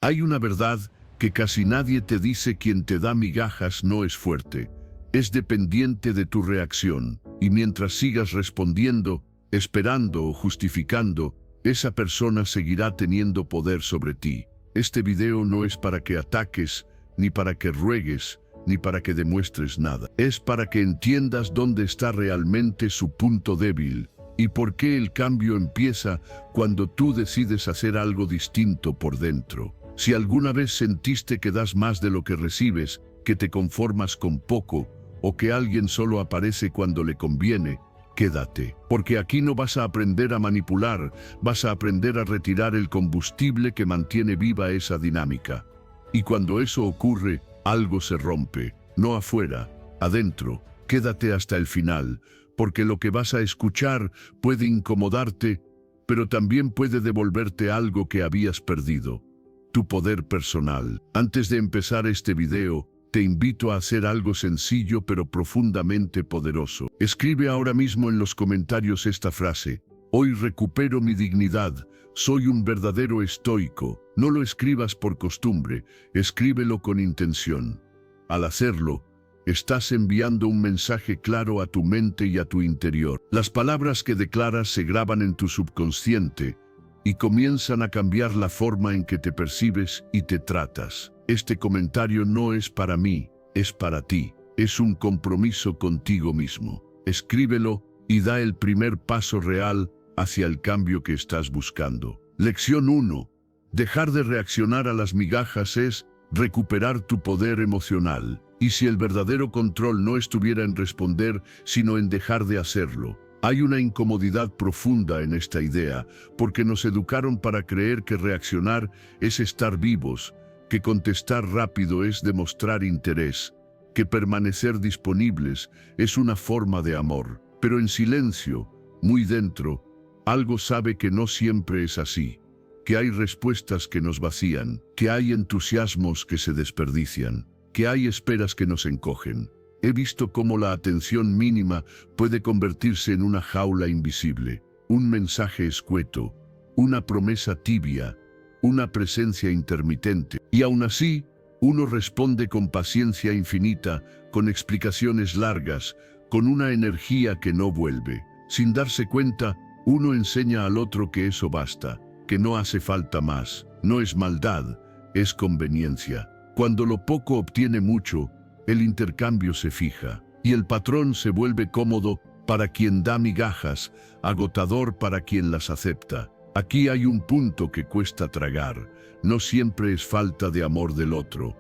Hay una verdad que casi nadie te dice: quien te da migajas no es fuerte, es dependiente de tu reacción, y mientras sigas respondiendo, esperando o justificando, esa persona seguirá teniendo poder sobre ti. Este video no es para que ataques, ni para que ruegues, ni para que demuestres nada. Es para que entiendas dónde está realmente su punto débil y por qué el cambio empieza cuando tú decides hacer algo distinto por dentro. Si alguna vez sentiste que das más de lo que recibes, que te conformas con poco, o que alguien solo aparece cuando le conviene, quédate, porque aquí no vas a aprender a manipular, vas a aprender a retirar el combustible que mantiene viva esa dinámica. Y cuando eso ocurre, algo se rompe, no afuera, adentro. Quédate hasta el final, porque lo que vas a escuchar puede incomodarte, pero también puede devolverte algo que habías perdido: tu poder personal. Antes de empezar este video, te invito a hacer algo sencillo pero profundamente poderoso. Escribe ahora mismo en los comentarios esta frase: hoy recupero mi dignidad, soy un verdadero estoico. No lo escribas por costumbre, escríbelo con intención. Al hacerlo, estás enviando un mensaje claro a tu mente y a tu interior. Las palabras que declaras se graban en tu subconsciente y comienzan a cambiar la forma en que te percibes y te tratas. Este comentario no es para mí, es para ti. Es un compromiso contigo mismo. Escríbelo y da el primer paso real hacia el cambio que estás buscando. Lección 1. Dejar de reaccionar a las migajas es recuperar tu poder emocional. Y si el verdadero control no estuviera en responder, sino en dejar de hacerlo. Hay una incomodidad profunda en esta idea, porque nos educaron para creer que reaccionar es estar vivos, que contestar rápido es demostrar interés, que permanecer disponibles es una forma de amor. Pero en silencio, muy dentro, algo sabe que no siempre es así, que hay respuestas que nos vacían, que hay entusiasmos que se desperdician, que hay esperas que nos encogen. He visto cómo la atención mínima puede convertirse en una jaula invisible, un mensaje escueto, una promesa tibia, una presencia intermitente. Y aún así, uno responde con paciencia infinita, con explicaciones largas, con una energía que no vuelve. Sin darse cuenta, uno enseña al otro que eso basta, que no hace falta más. No es maldad, es conveniencia. Cuando lo poco obtiene mucho, el intercambio se fija, y el patrón se vuelve cómodo para quien da migajas, agotador para quien las acepta. Aquí hay un punto que cuesta tragar. No siempre es falta de amor del otro.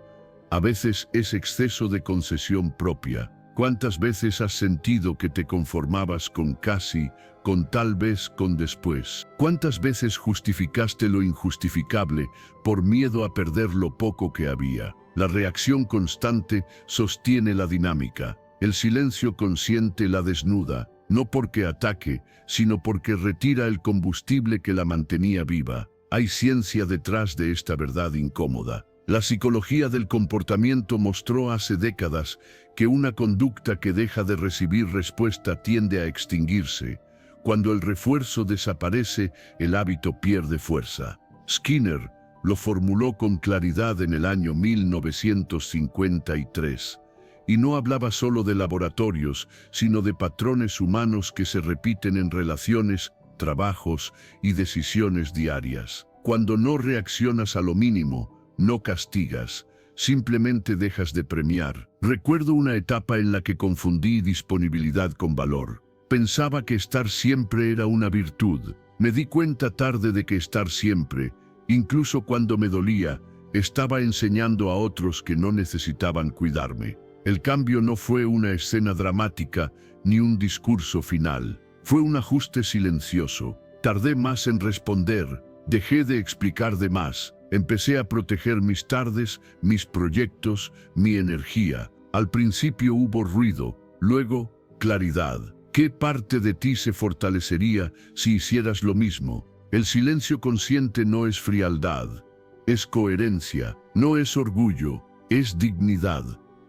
A veces es exceso de concesión propia. ¿Cuántas veces has sentido que te conformabas con casi, con tal vez, con después? ¿Cuántas veces justificaste lo injustificable por miedo a perder lo poco que había? La reacción constante sostiene la dinámica. El silencio consciente la desnuda, no porque ataque, sino porque retira el combustible que la mantenía viva. Hay ciencia detrás de esta verdad incómoda. La psicología del comportamiento mostró hace décadas que una conducta que deja de recibir respuesta tiende a extinguirse. Cuando el refuerzo desaparece, el hábito pierde fuerza. Skinner lo formuló con claridad en el año 1953. Y no hablaba solo de laboratorios, sino de patrones humanos que se repiten en relaciones, trabajos y decisiones diarias. Cuando no reaccionas a lo mínimo, no castigas, simplemente dejas de premiar. Recuerdo una etapa en la que confundí disponibilidad con valor. Pensaba que estar siempre era una virtud. Me di cuenta tarde de que estar siempre, incluso cuando me dolía, estaba enseñando a otros que no necesitaban cuidarme. El cambio no fue una escena dramática ni un discurso final. Fue un ajuste silencioso. Tardé más en responder, dejé de explicar de más. Empecé a proteger mis tardes, mis proyectos, mi energía. Al principio hubo ruido, luego claridad. ¿Qué parte de ti se fortalecería si hicieras lo mismo? El silencio consciente no es frialdad, es coherencia, no es orgullo, es dignidad.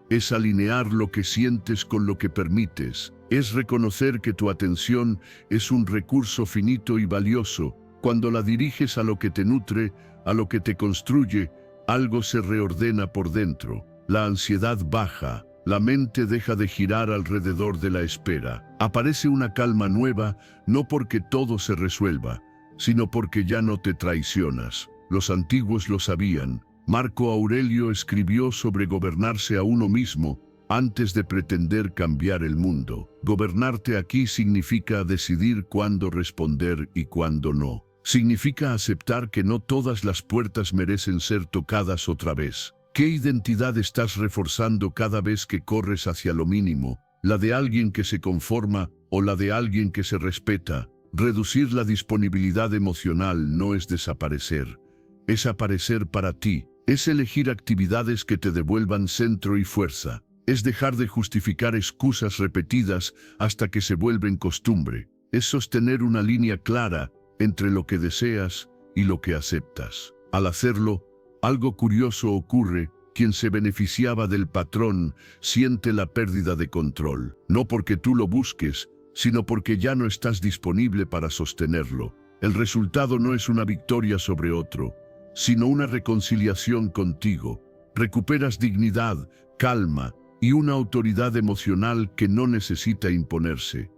Es alinear lo que sientes con lo que permites. Es reconocer que tu atención es un recurso finito y valioso. Cuando la diriges a lo que te nutre, a lo que te construye, algo se reordena por dentro, la ansiedad baja, la mente deja de girar alrededor de la espera. Aparece una calma nueva, no porque todo se resuelva, sino porque ya no te traicionas. Los antiguos lo sabían. Marco Aurelio escribió sobre gobernarse a uno mismo antes de pretender cambiar el mundo. Gobernarte aquí significa decidir cuándo responder y cuándo no. Significa aceptar que no todas las puertas merecen ser tocadas otra vez. ¿Qué identidad estás reforzando cada vez que corres hacia lo mínimo? ¿La de alguien que se conforma o la de alguien que se respeta? Reducir la disponibilidad emocional no es desaparecer, es aparecer para ti. Es elegir actividades que te devuelvan centro y fuerza. Es dejar de justificar excusas repetidas hasta que se vuelven costumbre. Es sostener una línea clara entre lo que deseas y lo que aceptas. Al hacerlo, algo curioso ocurre. Quien se beneficiaba del patrón siente la pérdida de control. No porque tú lo busques, sino porque ya no estás disponible para sostenerlo. El resultado no es una victoria sobre otro, sino una reconciliación contigo. Recuperas dignidad, calma y una autoridad emocional que no necesita imponerse.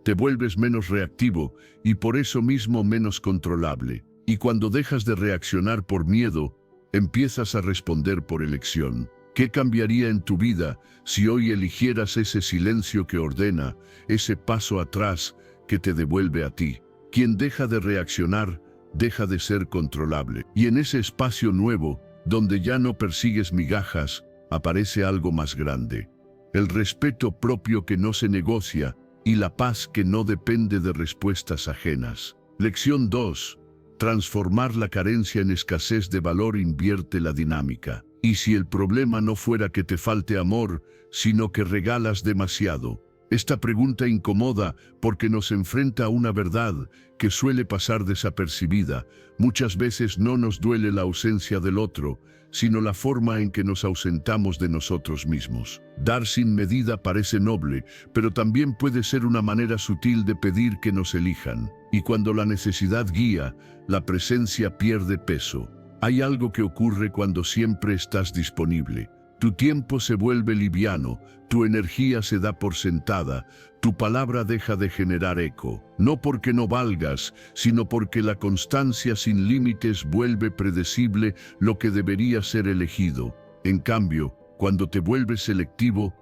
Te vuelves menos reactivo y por eso mismo menos controlable. Y cuando dejas de reaccionar por miedo, empiezas a responder por elección. ¿Qué cambiaría en tu vida si hoy eligieras ese silencio que ordena, ese paso atrás que te devuelve a ti? Quien deja de reaccionar, deja de ser controlable. Y en ese espacio nuevo, donde ya no persigues migajas, aparece algo más grande. El respeto propio que no se negocia y la paz que no depende de respuestas ajenas. Lección 2. Transformar la carencia en escasez de valor invierte la dinámica. Y si el problema no fuera que te falte amor, sino que regalas demasiado. Esta pregunta incomoda porque nos enfrenta a una verdad que suele pasar desapercibida. Muchas veces no nos duele la ausencia del otro, sino la forma en que nos ausentamos de nosotros mismos. Dar sin medida parece noble, pero también puede ser una manera sutil de pedir que nos elijan. Y cuando la necesidad guía, la presencia pierde peso. Hay algo que ocurre cuando siempre estás disponible. Tu tiempo se vuelve liviano, tu energía se da por sentada, tu palabra deja de generar eco. No porque no valgas, sino porque la constancia sin límites vuelve predecible lo que debería ser elegido. En cambio, cuando te vuelves selectivo,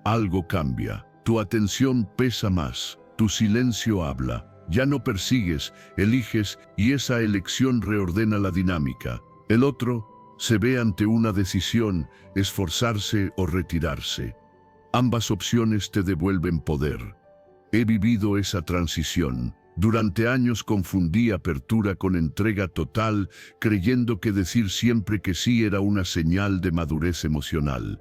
algo cambia. Tu atención pesa más, tu silencio habla. Ya no persigues, eliges y esa elección reordena la dinámica. El otro se ve ante una decisión, esforzarse o retirarse. Ambas opciones te devuelven poder. He vivido esa transición. Durante años confundí apertura con entrega total, creyendo que decir siempre que sí era una señal de madurez emocional.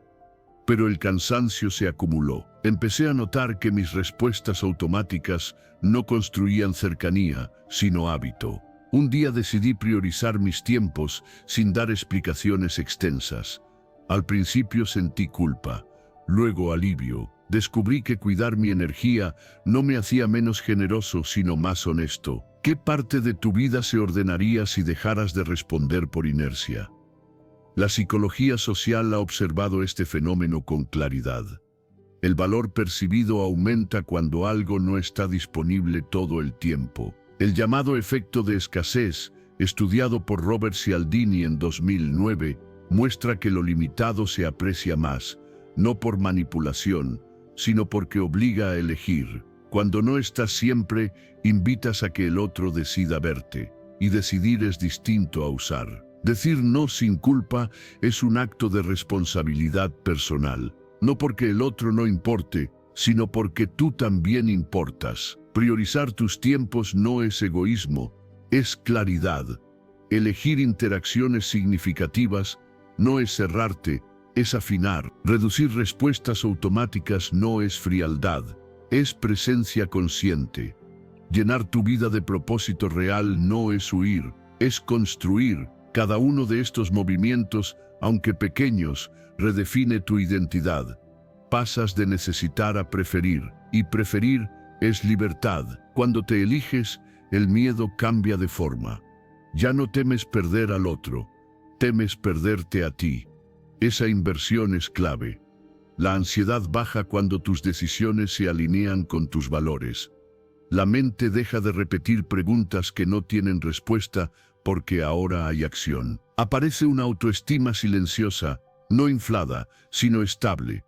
Pero el cansancio se acumuló. Empecé a notar que mis respuestas automáticas no construían cercanía, sino hábito. Un día decidí priorizar mis tiempos sin dar explicaciones extensas. Al principio sentí culpa, luego alivio. Descubrí que cuidar mi energía no me hacía menos generoso, sino más honesto. ¿Qué parte de tu vida se ordenaría si dejaras de responder por inercia? La psicología social ha observado este fenómeno con claridad. El valor percibido aumenta cuando algo no está disponible todo el tiempo. El llamado efecto de escasez, estudiado por Robert Cialdini en 2009, muestra que lo limitado se aprecia más, no por manipulación, sino porque obliga a elegir. Cuando no estás siempre, invitas a que el otro decida verte, y decidir es distinto a usar. Decir no sin culpa es un acto de responsabilidad personal, no porque el otro no importe, sino porque tú también importas. Priorizar tus tiempos no es egoísmo, es claridad. Elegir interacciones significativas no es cerrarte, es afinar. Reducir respuestas automáticas no es frialdad, es presencia consciente. Llenar tu vida de propósito real no es huir, es construir. Cada uno de estos movimientos, aunque pequeños, redefine tu identidad. Pasas de necesitar a preferir, y preferir es libertad. Cuando te eliges, el miedo cambia de forma. Ya no temes perder al otro, temes perderte a ti. Esa inversión es clave. La ansiedad baja cuando tus decisiones se alinean con tus valores. La mente deja de repetir preguntas que no tienen respuesta porque ahora hay acción. Aparece una autoestima silenciosa, no inflada, sino estable.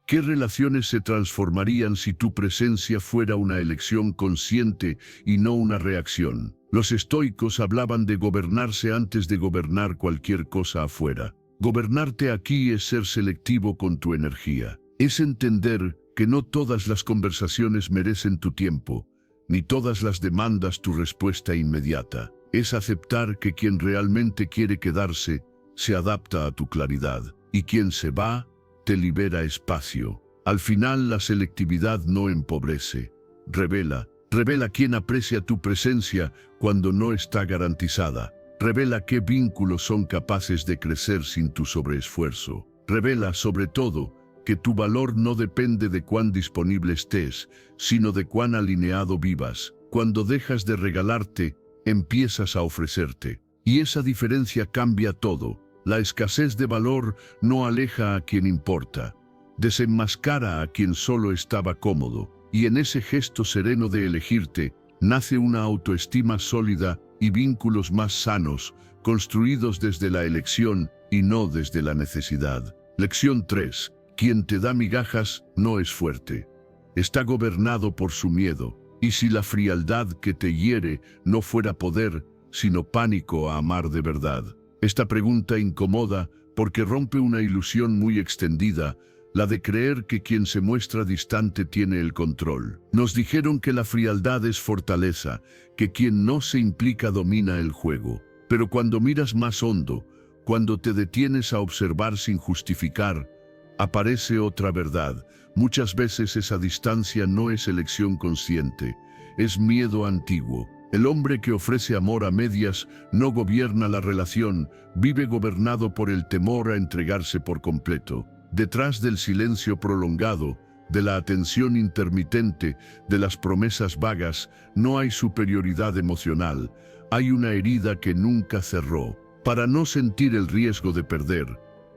¿Qué relaciones se transformarían si tu presencia fuera una elección consciente y no una reacción? Los estoicos hablaban de gobernarse antes de gobernar cualquier cosa afuera. Gobernarte aquí es ser selectivo con tu energía. Es entender que no todas las conversaciones merecen tu tiempo, ni todas las demandas tu respuesta inmediata. Es aceptar que quien realmente quiere quedarse se adapta a tu claridad, y quien se va te libera espacio. Al final la selectividad no empobrece, revela quién aprecia tu presencia cuando no está garantizada. Revela qué vínculos son capaces de crecer sin tu sobreesfuerzo. Revela, sobre todo, que tu valor no depende de cuán disponible estés, sino de cuán alineado vivas. Cuando dejas de regalarte, empiezas a ofrecerte. Y esa diferencia cambia todo. La escasez de valor no aleja a quien importa. Desenmascara a quien solo estaba cómodo. Y en ese gesto sereno de elegirte, nace una autoestima sólida y vínculos más sanos, construidos desde la elección y no desde la necesidad. Lección 3. Quien te da migajas no es fuerte. Está gobernado por su miedo. Y si la frialdad que te hiere no fuera poder, sino pánico a amar de verdad. Esta pregunta incomoda porque rompe una ilusión muy extendida, la de creer que quien se muestra distante tiene el control. Nos dijeron que la frialdad es fortaleza, que quien no se implica domina el juego. Pero cuando miras más hondo, cuando te detienes a observar sin justificar, aparece otra verdad. Muchas veces esa distancia no es elección consciente, es miedo antiguo. El hombre que ofrece amor a medias no gobierna la relación, vive gobernado por el temor a entregarse por completo. Detrás del silencio prolongado, de la atención intermitente, de las promesas vagas, no hay superioridad emocional, hay una herida que nunca cerró. Para no sentir el riesgo de perder,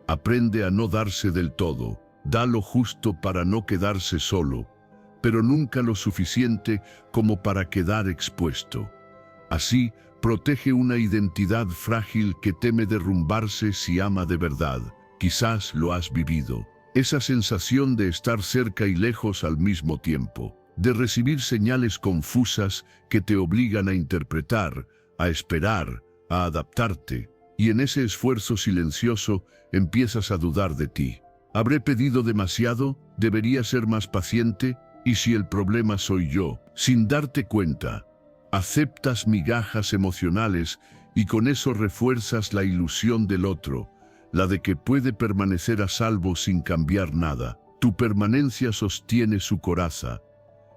aprende a no darse del todo, da lo justo para no quedarse solo, pero nunca lo suficiente como para quedar expuesto. Así, protege una identidad frágil que teme derrumbarse si ama de verdad. Quizás lo has vivido. Esa sensación de estar cerca y lejos al mismo tiempo, de recibir señales confusas que te obligan a interpretar, a esperar, a adaptarte. Y en ese esfuerzo silencioso empiezas a dudar de ti. ¿Habré pedido demasiado? ¿Debería ser más paciente? ¿Y si el problema soy yo? Sin darte cuenta, aceptas migajas emocionales y con eso refuerzas la ilusión del otro, la de que puede permanecer a salvo sin cambiar nada. Tu permanencia sostiene su coraza.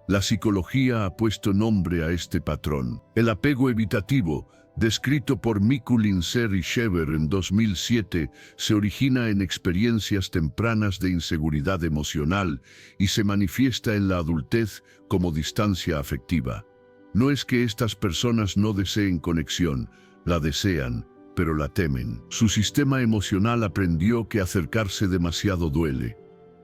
La psicología ha puesto nombre a este patrón. El apego evitativo, descrito por Mikko Linser y Shever en 2007, se origina en experiencias tempranas de inseguridad emocional y se manifiesta en la adultez como distancia afectiva. No es que estas personas no deseen conexión, la desean, pero la temen. Su sistema emocional aprendió que acercarse demasiado duele.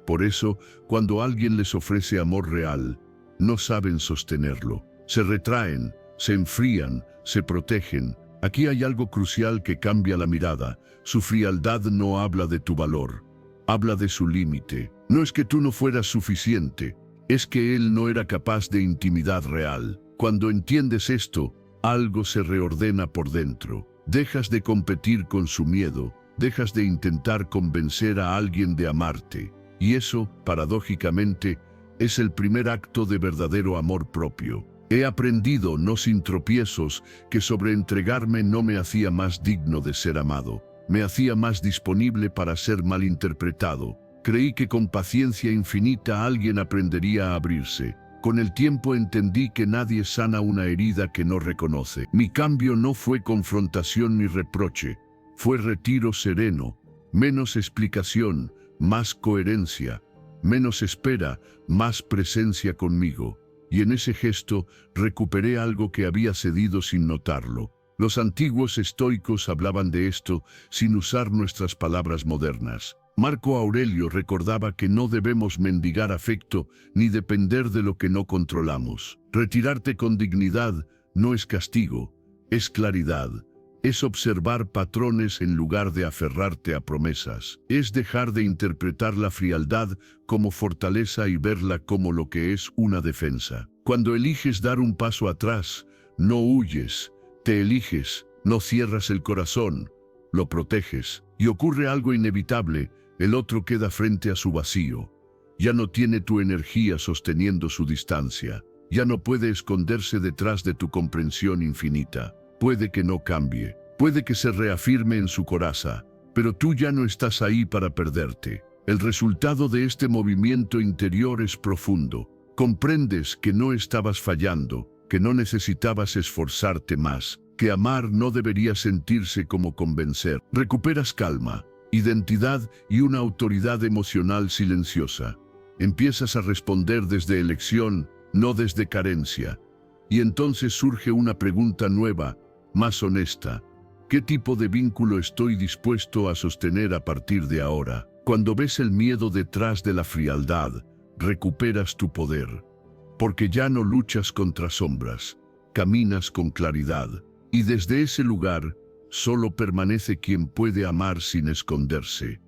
Por eso, cuando alguien les ofrece amor real, no saben sostenerlo. Se retraen, se enfrían, se protegen. Aquí hay algo crucial que cambia la mirada. Su frialdad no habla de tu valor, habla de su límite. No es que tú no fueras suficiente, es que él no era capaz de intimidad real. Cuando entiendes esto, algo se reordena por dentro. Dejas de competir con su miedo, dejas de intentar convencer a alguien de amarte. Y eso, paradójicamente, es el primer acto de verdadero amor propio. He aprendido, no sin tropiezos, que sobreentregarme no me hacía más digno de ser amado. Me hacía más disponible para ser malinterpretado. Creí que con paciencia infinita alguien aprendería a abrirse. Con el tiempo entendí que nadie sana una herida que no reconoce. Mi cambio no fue confrontación ni reproche, fue retiro sereno, menos explicación, más coherencia, menos espera, más presencia conmigo. Y en ese gesto recuperé algo que había cedido sin notarlo. Los antiguos estoicos hablaban de esto sin usar nuestras palabras modernas. Marco Aurelio recordaba que no debemos mendigar afecto ni depender de lo que no controlamos. Retirarte con dignidad no es castigo, es claridad. Es observar patrones en lugar de aferrarte a promesas. Es dejar de interpretar la frialdad como fortaleza y verla como lo que es una defensa. Cuando eliges dar un paso atrás, no huyes, te eliges, no cierras el corazón, lo proteges. Y ocurre algo inevitable, el otro queda frente a su vacío. Ya no tiene tu energía sosteniendo su distancia. Ya no puede esconderse detrás de tu comprensión infinita. Puede que no cambie, puede que se reafirme en su coraza, pero tú ya no estás ahí para perderte. El resultado de este movimiento interior es profundo. Comprendes que no estabas fallando, que no necesitabas esforzarte más, que amar no debería sentirse como convencer. Recuperas calma, identidad y una autoridad emocional silenciosa. Empiezas a responder desde elección, no desde carencia. Y entonces surge una pregunta nueva, más honesta. ¿Qué tipo de vínculo estoy dispuesto a sostener a partir de ahora? Cuando ves el miedo detrás de la frialdad, recuperas tu poder. Porque ya no luchas contra sombras, caminas con claridad. Y desde ese lugar, solo permanece quien puede amar sin esconderse.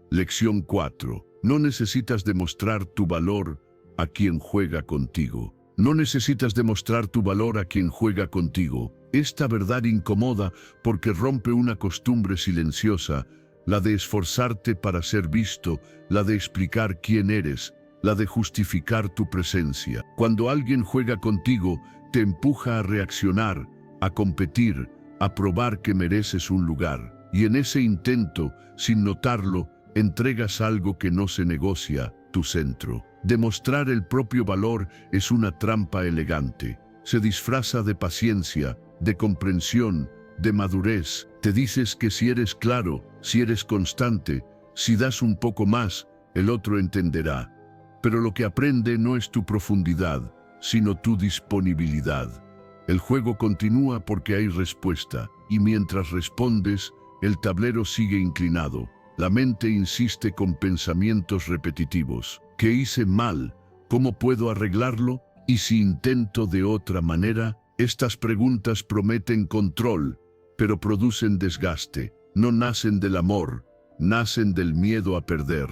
Lección 4. No necesitas demostrar tu valor a quien juega contigo. No necesitas demostrar tu valor a quien juega contigo. Esta verdad incomoda porque rompe una costumbre silenciosa, la de esforzarte para ser visto, la de explicar quién eres, la de justificar tu presencia. Cuando alguien juega contigo, te empuja a reaccionar, a competir, a probar que mereces un lugar. Y en ese intento, sin notarlo, entregas algo que no se negocia, tu centro. Demostrar el propio valor es una trampa elegante. Se disfraza de paciencia, de comprensión, de madurez. Te dices que si eres claro, si eres constante, si das un poco más, el otro entenderá. Pero lo que aprende no es tu profundidad, sino tu disponibilidad. El juego continúa porque hay respuesta, y mientras respondes, el tablero sigue inclinado. La mente insiste con pensamientos repetitivos. ¿Qué hice mal? ¿Cómo puedo arreglarlo? ¿Y si intento de otra manera? Estas preguntas prometen control, pero producen desgaste. No nacen del amor, nacen del miedo a perder.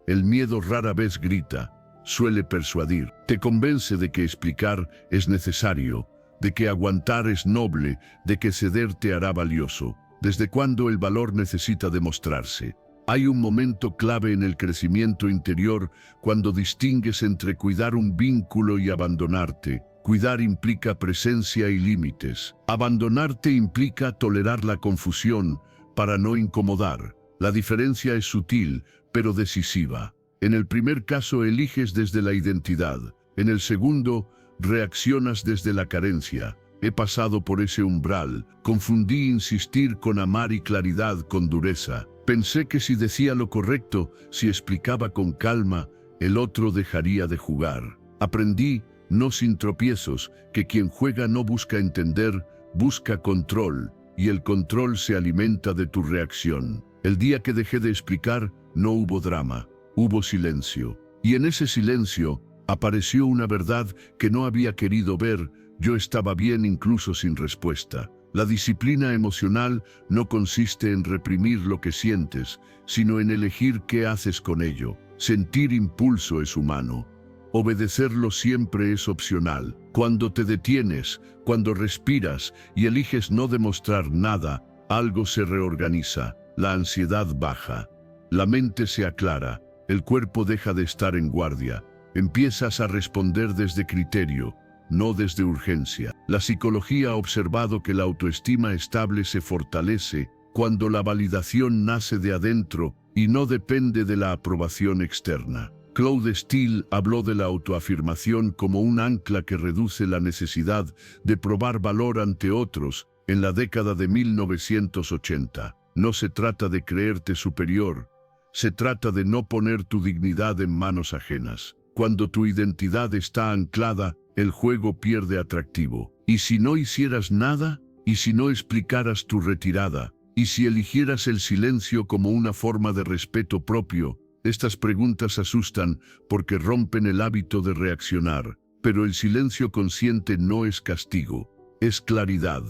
El miedo rara vez grita, suele persuadir. Te convence de que explicar es necesario, de que aguantar es noble, de que ceder te hará valioso. ¿Desde cuándo el valor necesita demostrarse? Hay un momento clave en el crecimiento interior cuando distingues entre cuidar un vínculo y abandonarte. Cuidar implica presencia y límites. Abandonarte implica tolerar la confusión para no incomodar. La diferencia es sutil, pero decisiva. En el primer caso eliges desde la identidad. En el segundo, reaccionas desde la carencia. He pasado por ese umbral. Confundí insistir con amar y claridad con dureza. Pensé que si decía lo correcto, si explicaba con calma, el otro dejaría de jugar. Aprendí, no sin tropiezos, que quien juega no busca entender, busca control, y el control se alimenta de tu reacción. El día que dejé de explicar, no hubo drama, hubo silencio. Y en ese silencio, apareció una verdad que no había querido ver. Yo estaba bien incluso sin respuesta. La disciplina emocional no consiste en reprimir lo que sientes, sino en elegir qué haces con ello. Sentir impulso es humano. Obedecerlo siempre es opcional. Cuando te detienes, cuando respiras y eliges no demostrar nada, algo se reorganiza. La ansiedad baja. La mente se aclara. El cuerpo deja de estar en guardia. Empiezas a responder desde criterio, no desde urgencia. La psicología ha observado que la autoestima estable se fortalece cuando la validación nace de adentro y no depende de la aprobación externa. Claude Steele habló de la autoafirmación como un ancla que reduce la necesidad de probar valor ante otros en la década de 1980. No se trata de creerte superior, se trata de no poner tu dignidad en manos ajenas. Cuando tu identidad está anclada, el juego pierde atractivo. ¿Y si no hicieras nada? ¿Y si no explicaras tu retirada? ¿Y si eligieras el silencio como una forma de respeto propio? Estas preguntas asustan porque rompen el hábito de reaccionar, pero el silencio consciente no es castigo, es claridad.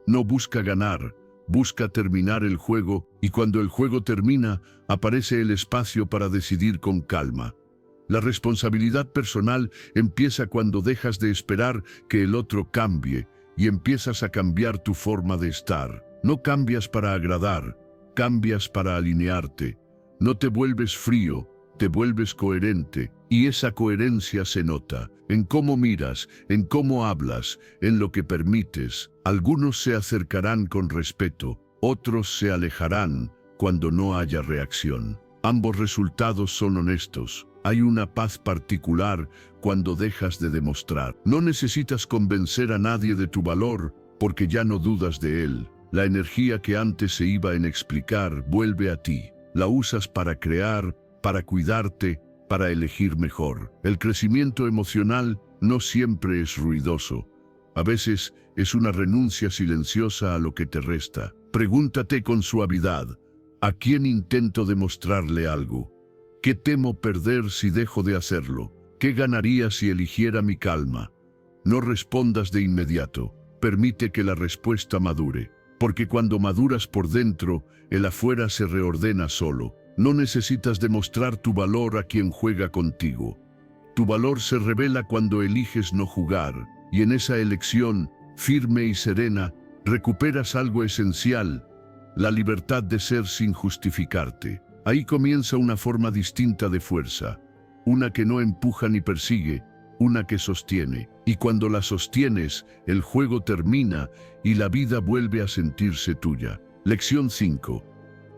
No busca ganar, busca terminar el juego, y cuando el juego termina, aparece el espacio para decidir con calma. La responsabilidad personal empieza cuando dejas de esperar que el otro cambie y empiezas a cambiar tu forma de estar. No cambias para agradar, cambias para alinearte. No te vuelves frío, te vuelves coherente, y esa coherencia se nota en cómo miras, en cómo hablas, en lo que permites. Algunos se acercarán con respeto, otros se alejarán cuando no haya reacción. Ambos resultados son honestos. Hay una paz particular cuando dejas de demostrar. No necesitas convencer a nadie de tu valor porque ya no dudas de él. La energía que antes se iba en explicar vuelve a ti. La usas para crear, para cuidarte, para elegir mejor. El crecimiento emocional no siempre es ruidoso. A veces es una renuncia silenciosa a lo que te resta. Pregúntate con suavidad, ¿a quién intento demostrarle algo? ¿Qué temo perder si dejo de hacerlo? ¿Qué ganaría si eligiera mi calma? No respondas de inmediato. Permite que la respuesta madure. Porque cuando maduras por dentro, el afuera se reordena solo. No necesitas demostrar tu valor a quien juega contigo. Tu valor se revela cuando eliges no jugar, y en esa elección, firme y serena, recuperas algo esencial, la libertad de ser sin justificarte. Ahí comienza una forma distinta de fuerza, una que no empuja ni persigue, una que sostiene. Y cuando la sostienes, el juego termina y la vida vuelve a sentirse tuya. Lección 5.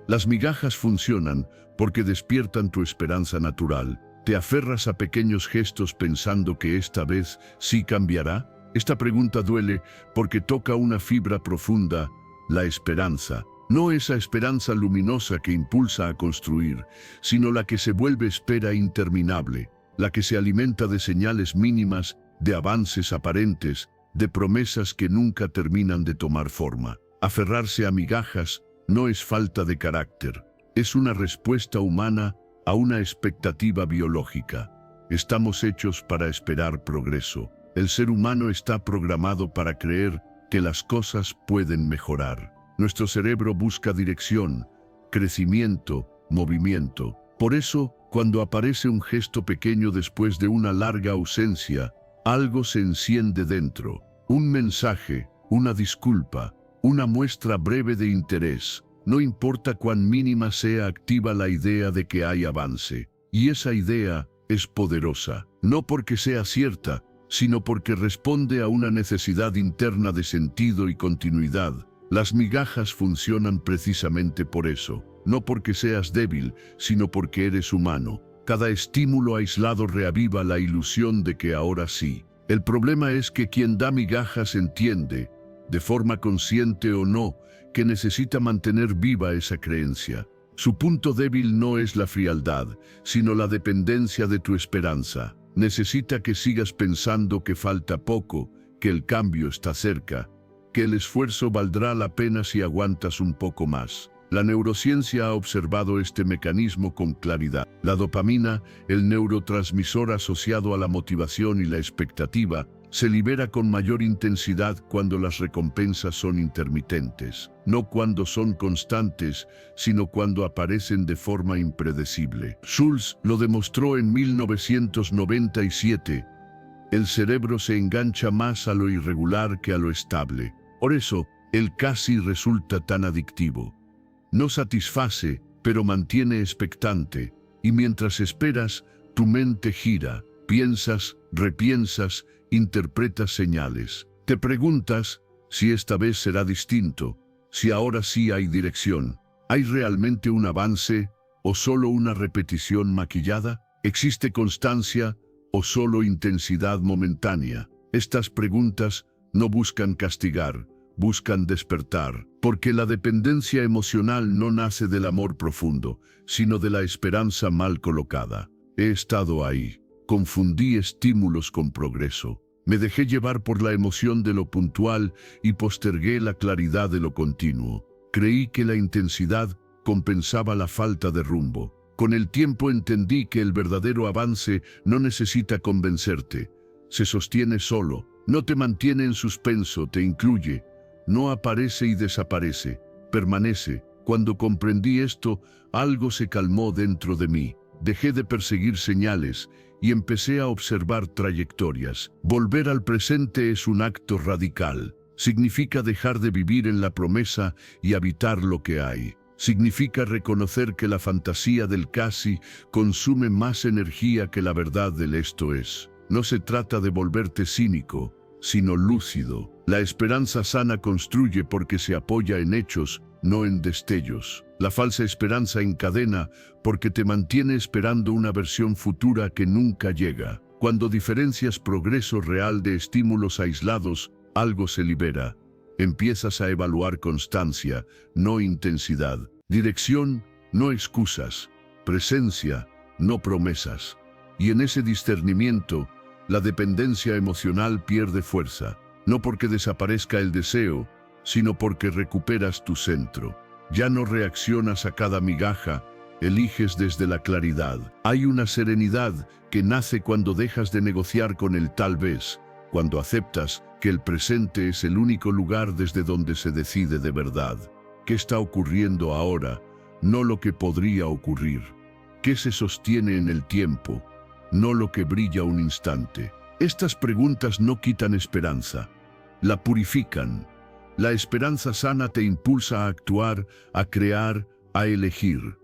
Las migajas funcionan porque despiertan tu esperanza natural. ¿Te aferras a pequeños gestos pensando que esta vez sí cambiará? Esta pregunta duele porque toca una fibra profunda, la esperanza. No esa esperanza luminosa que impulsa a construir, sino la que se vuelve espera interminable, la que se alimenta de señales mínimas, de avances aparentes, de promesas que nunca terminan de tomar forma. Aferrarse a migajas no es falta de carácter, es una respuesta humana a una expectativa biológica. Estamos hechos para esperar progreso. El ser humano está programado para creer que las cosas pueden mejorar. Nuestro cerebro busca dirección, crecimiento, movimiento. Por eso, cuando aparece un gesto pequeño después de una larga ausencia, algo se enciende dentro. Un mensaje, una disculpa, una muestra breve de interés. No importa cuán mínima sea, activa la idea de que hay avance. Y esa idea es poderosa, no porque sea cierta, sino porque responde a una necesidad interna de sentido y continuidad. Las migajas funcionan precisamente por eso, no porque seas débil, sino porque eres humano. Cada estímulo aislado reaviva la ilusión de que ahora sí. El problema es que quien da migajas entiende, de forma consciente o no, que necesita mantener viva esa creencia. Su punto débil no es la frialdad, sino la dependencia de tu esperanza. Necesita que sigas pensando que falta poco, que el cambio está cerca, que el esfuerzo valdrá la pena si aguantas un poco más. La neurociencia ha observado este mecanismo con claridad. La dopamina, el neurotransmisor asociado a la motivación y la expectativa, se libera con mayor intensidad cuando las recompensas son intermitentes, no cuando son constantes, sino cuando aparecen de forma impredecible. Schultz lo demostró en 1997. El cerebro se engancha más a lo irregular que a lo estable. Por eso, el casi resulta tan adictivo. No satisface, pero mantiene expectante, y mientras esperas, tu mente gira, piensas, repiensas, interpretas señales. Te preguntas si esta vez será distinto, si ahora sí hay dirección. ¿Hay realmente un avance o solo una repetición maquillada? ¿Existe constancia o solo intensidad momentánea? Estas preguntas no buscan castigar, buscan despertar, porque la dependencia emocional no nace del amor profundo, sino de la esperanza mal colocada. He estado ahí, confundí estímulos con progreso. Me dejé llevar por la emoción de lo puntual y postergué la claridad de lo continuo. Creí que la intensidad compensaba la falta de rumbo. Con el tiempo entendí que el verdadero avance no necesita convencerte. Se sostiene solo, no te mantiene en suspenso, te incluye. No aparece y desaparece, permanece. Cuando comprendí esto, algo se calmó dentro de mí. Dejé de perseguir señales y empecé a observar trayectorias. Volver al presente es un acto radical. Significa dejar de vivir en la promesa y habitar lo que hay. Significa reconocer que la fantasía del casi consume más energía que la verdad del esto es. No se trata de volverte cínico, sino lúcido. La esperanza sana construye porque se apoya en hechos, no en destellos. La falsa esperanza encadena porque te mantiene esperando una versión futura que nunca llega. Cuando diferencias progreso real de estímulos aislados, algo se libera. Empiezas a evaluar constancia, no intensidad. Dirección, no excusas. Presencia, no promesas. Y en ese discernimiento, la dependencia emocional pierde fuerza. No porque desaparezca el deseo, sino porque recuperas tu centro. Ya no reaccionas a cada migaja, eliges desde la claridad. Hay una serenidad que nace cuando dejas de negociar con el tal vez, cuando aceptas que el presente es el único lugar desde donde se decide de verdad. ¿Qué está ocurriendo ahora? No lo que podría ocurrir. ¿Qué se sostiene en el tiempo? No lo que brilla un instante. Estas preguntas no quitan esperanza, la purifican. La esperanza sana te impulsa a actuar, a crear, a elegir.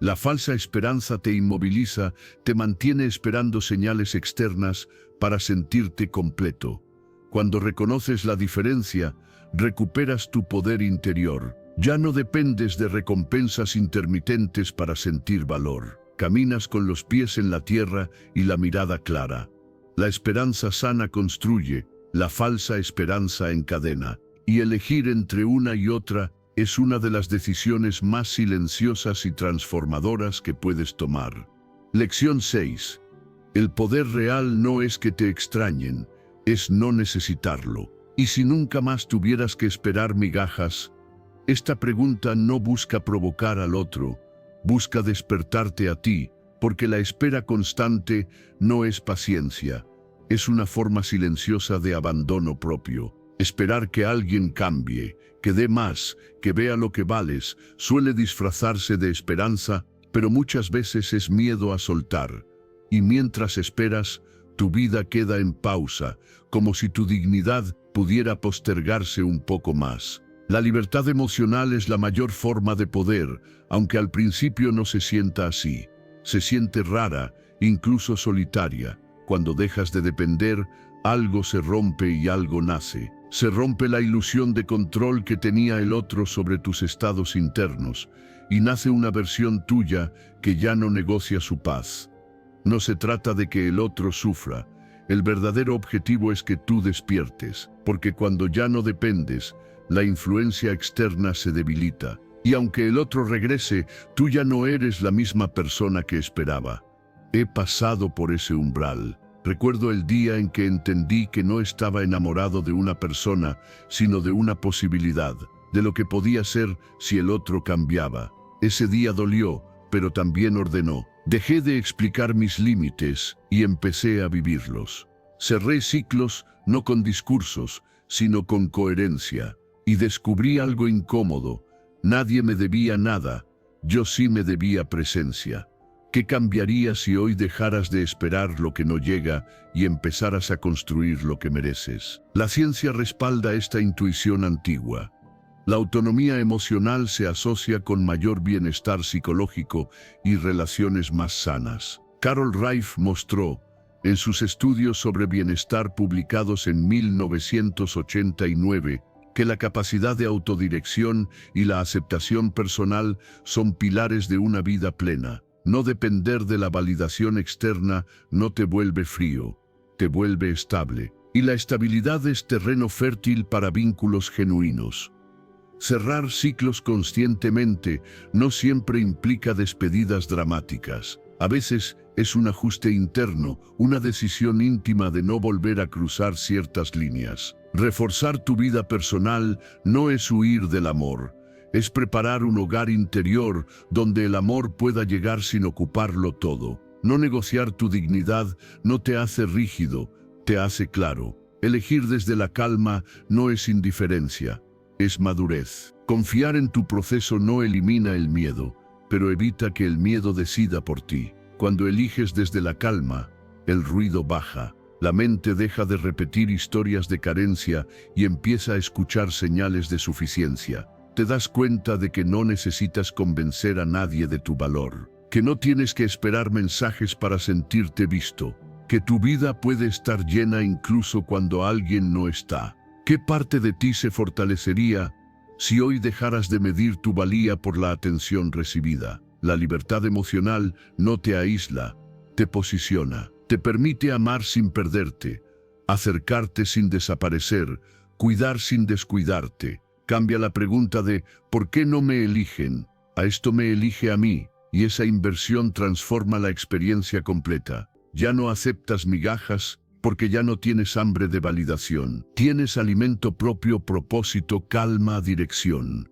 La falsa esperanza te inmoviliza, te mantiene esperando señales externas para sentirte completo. Cuando reconoces la diferencia, recuperas tu poder interior. Ya no dependes de recompensas intermitentes para sentir valor. Caminas con los pies en la tierra y la mirada clara. La esperanza sana construye, la falsa esperanza encadena. Y elegir entre una y otra es una de las decisiones más silenciosas y transformadoras que puedes tomar. Lección 6. El poder real no es que te extrañen, es no necesitarlo. Y si nunca más tuvieras que esperar migajas, esta pregunta no busca provocar al otro, busca despertarte a ti, porque la espera constante no es paciencia, es una forma silenciosa de abandono propio. Esperar que alguien cambie, que dé más, que vea lo que vales, suele disfrazarse de esperanza, pero muchas veces es miedo a soltar. Y mientras esperas, tu vida queda en pausa, como si tu dignidad pudiera postergarse un poco más. La libertad emocional es la mayor forma de poder, aunque al principio no se sienta así. Se siente rara, incluso solitaria. Cuando dejas de depender, algo se rompe y algo nace. Se rompe la ilusión de control que tenía el otro sobre tus estados internos, y nace una versión tuya que ya no negocia su paz. No se trata de que el otro sufra. El verdadero objetivo es que tú despiertes, porque cuando ya no dependes, la influencia externa se debilita. Y aunque el otro regrese, tú ya no eres la misma persona que esperaba. He pasado por ese umbral. Recuerdo el día en que entendí que no estaba enamorado de una persona, sino de una posibilidad, de lo que podía ser si el otro cambiaba. Ese día dolió, pero también ordenó. Dejé de explicar mis límites y empecé a vivirlos. Cerré ciclos no con discursos, sino con coherencia. Y descubrí algo incómodo. Nadie me debía nada, yo sí me debía presencia. ¿Qué cambiaría si hoy dejaras de esperar lo que no llega y empezaras a construir lo que mereces? La ciencia respalda esta intuición antigua. La autonomía emocional se asocia con mayor bienestar psicológico y relaciones más sanas. Carol Reif mostró, en sus estudios sobre bienestar publicados en 1989, que la capacidad de autodirección y la aceptación personal son pilares de una vida plena. No depender de la validación externa no te vuelve frío, te vuelve estable. Y la estabilidad es terreno fértil para vínculos genuinos. Cerrar ciclos conscientemente no siempre implica despedidas dramáticas. A veces es un ajuste interno, una decisión íntima de no volver a cruzar ciertas líneas. Reforzar tu vida personal no es huir del amor, es preparar un hogar interior donde el amor pueda llegar sin ocuparlo todo. No negociar tu dignidad no te hace rígido, te hace claro. Elegir desde la calma no es indiferencia, es madurez. Confiar en tu proceso no elimina el miedo, pero evita que el miedo decida por ti. Cuando eliges desde la calma, el ruido baja. La mente deja de repetir historias de carencia y empieza a escuchar señales de suficiencia. Te das cuenta de que no necesitas convencer a nadie de tu valor, que no tienes que esperar mensajes para sentirte visto, que tu vida puede estar llena incluso cuando alguien no está. ¿Qué parte de ti se fortalecería si hoy dejaras de medir tu valía por la atención recibida? La libertad emocional no te aísla, te posiciona. Te permite amar sin perderte, acercarte sin desaparecer, cuidar sin descuidarte. Cambia la pregunta de ¿por qué no me eligen? A esto me elige a mí, y esa inversión transforma la experiencia completa. Ya no aceptas migajas porque ya no tienes hambre de validación. Tienes alimento propio, propósito, calma, dirección.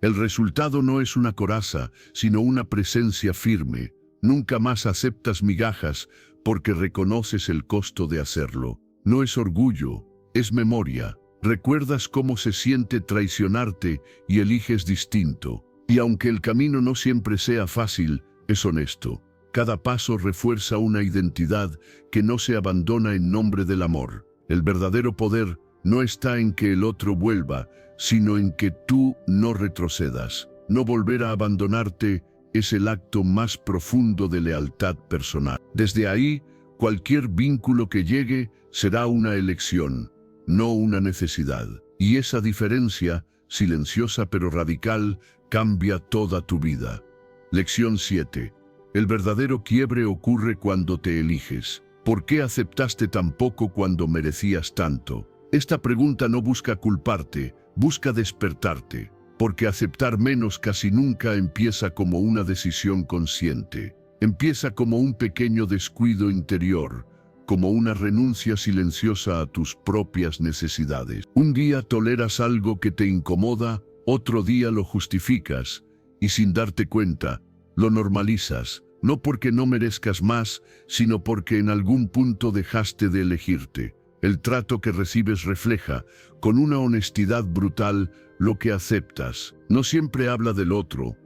El resultado no es una coraza, sino una presencia firme. Nunca más aceptas migajas, porque reconoces el costo de hacerlo. No es orgullo, es memoria. Recuerdas cómo se siente traicionarte y eliges distinto. Y aunque el camino no siempre sea fácil, es honesto. Cada paso refuerza una identidad que no se abandona en nombre del amor. El verdadero poder no está en que el otro vuelva, sino en que tú no retrocedas. No volver a abandonarte es el acto más profundo de lealtad personal. Desde ahí, cualquier vínculo que llegue será una elección, no una necesidad. Y esa diferencia, silenciosa pero radical, cambia toda tu vida. Lección 7. El verdadero quiebre ocurre cuando te eliges. ¿Por qué aceptaste tan poco cuando merecías tanto? Esta pregunta no busca culparte, busca despertarte. Porque aceptar menos casi nunca empieza como una decisión consciente. Empieza como un pequeño descuido interior, como una renuncia silenciosa a tus propias necesidades. Un día toleras algo que te incomoda, otro día lo justificas, y sin darte cuenta, lo normalizas, no porque no merezcas más, sino porque en algún punto dejaste de elegirte. El trato que recibes refleja, con una honestidad brutal, lo que aceptas. No siempre habla del otro,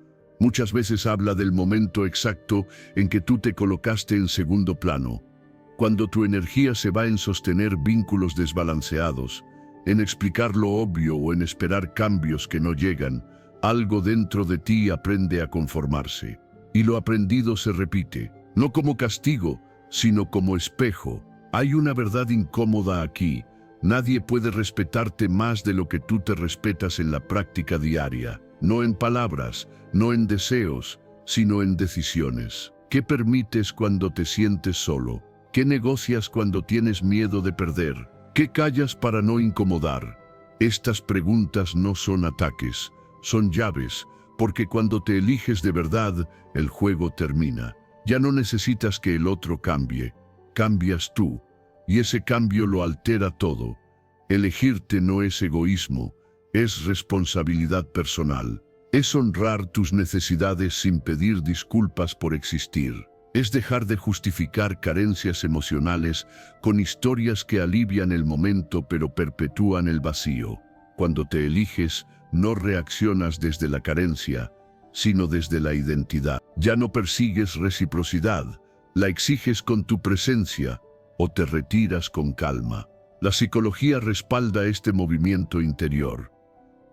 muchas veces habla del momento exacto en que tú te colocaste en segundo plano. Cuando tu energía se va en sostener vínculos desbalanceados, en explicar lo obvio o en esperar cambios que no llegan, algo dentro de ti aprende a conformarse. Y lo aprendido se repite, no como castigo, sino como espejo. Hay una verdad incómoda aquí. Nadie puede respetarte más de lo que tú te respetas en la práctica diaria. No en palabras, no en deseos, sino en decisiones. ¿Qué permites cuando te sientes solo? ¿Qué negocias cuando tienes miedo de perder? ¿Qué callas para no incomodar? Estas preguntas no son ataques, son llaves, porque cuando te eliges de verdad, el juego termina. Ya no necesitas que el otro cambie, cambias tú. Y ese cambio lo altera todo. Elegirte no es egoísmo, es responsabilidad personal. Es honrar tus necesidades sin pedir disculpas por existir. Es dejar de justificar carencias emocionales con historias que alivian el momento pero perpetúan el vacío. Cuando te eliges, no reaccionas desde la carencia, sino desde la identidad. Ya no persigues reciprocidad, la exiges con tu presencia, o te retiras con calma. La psicología respalda este movimiento interior.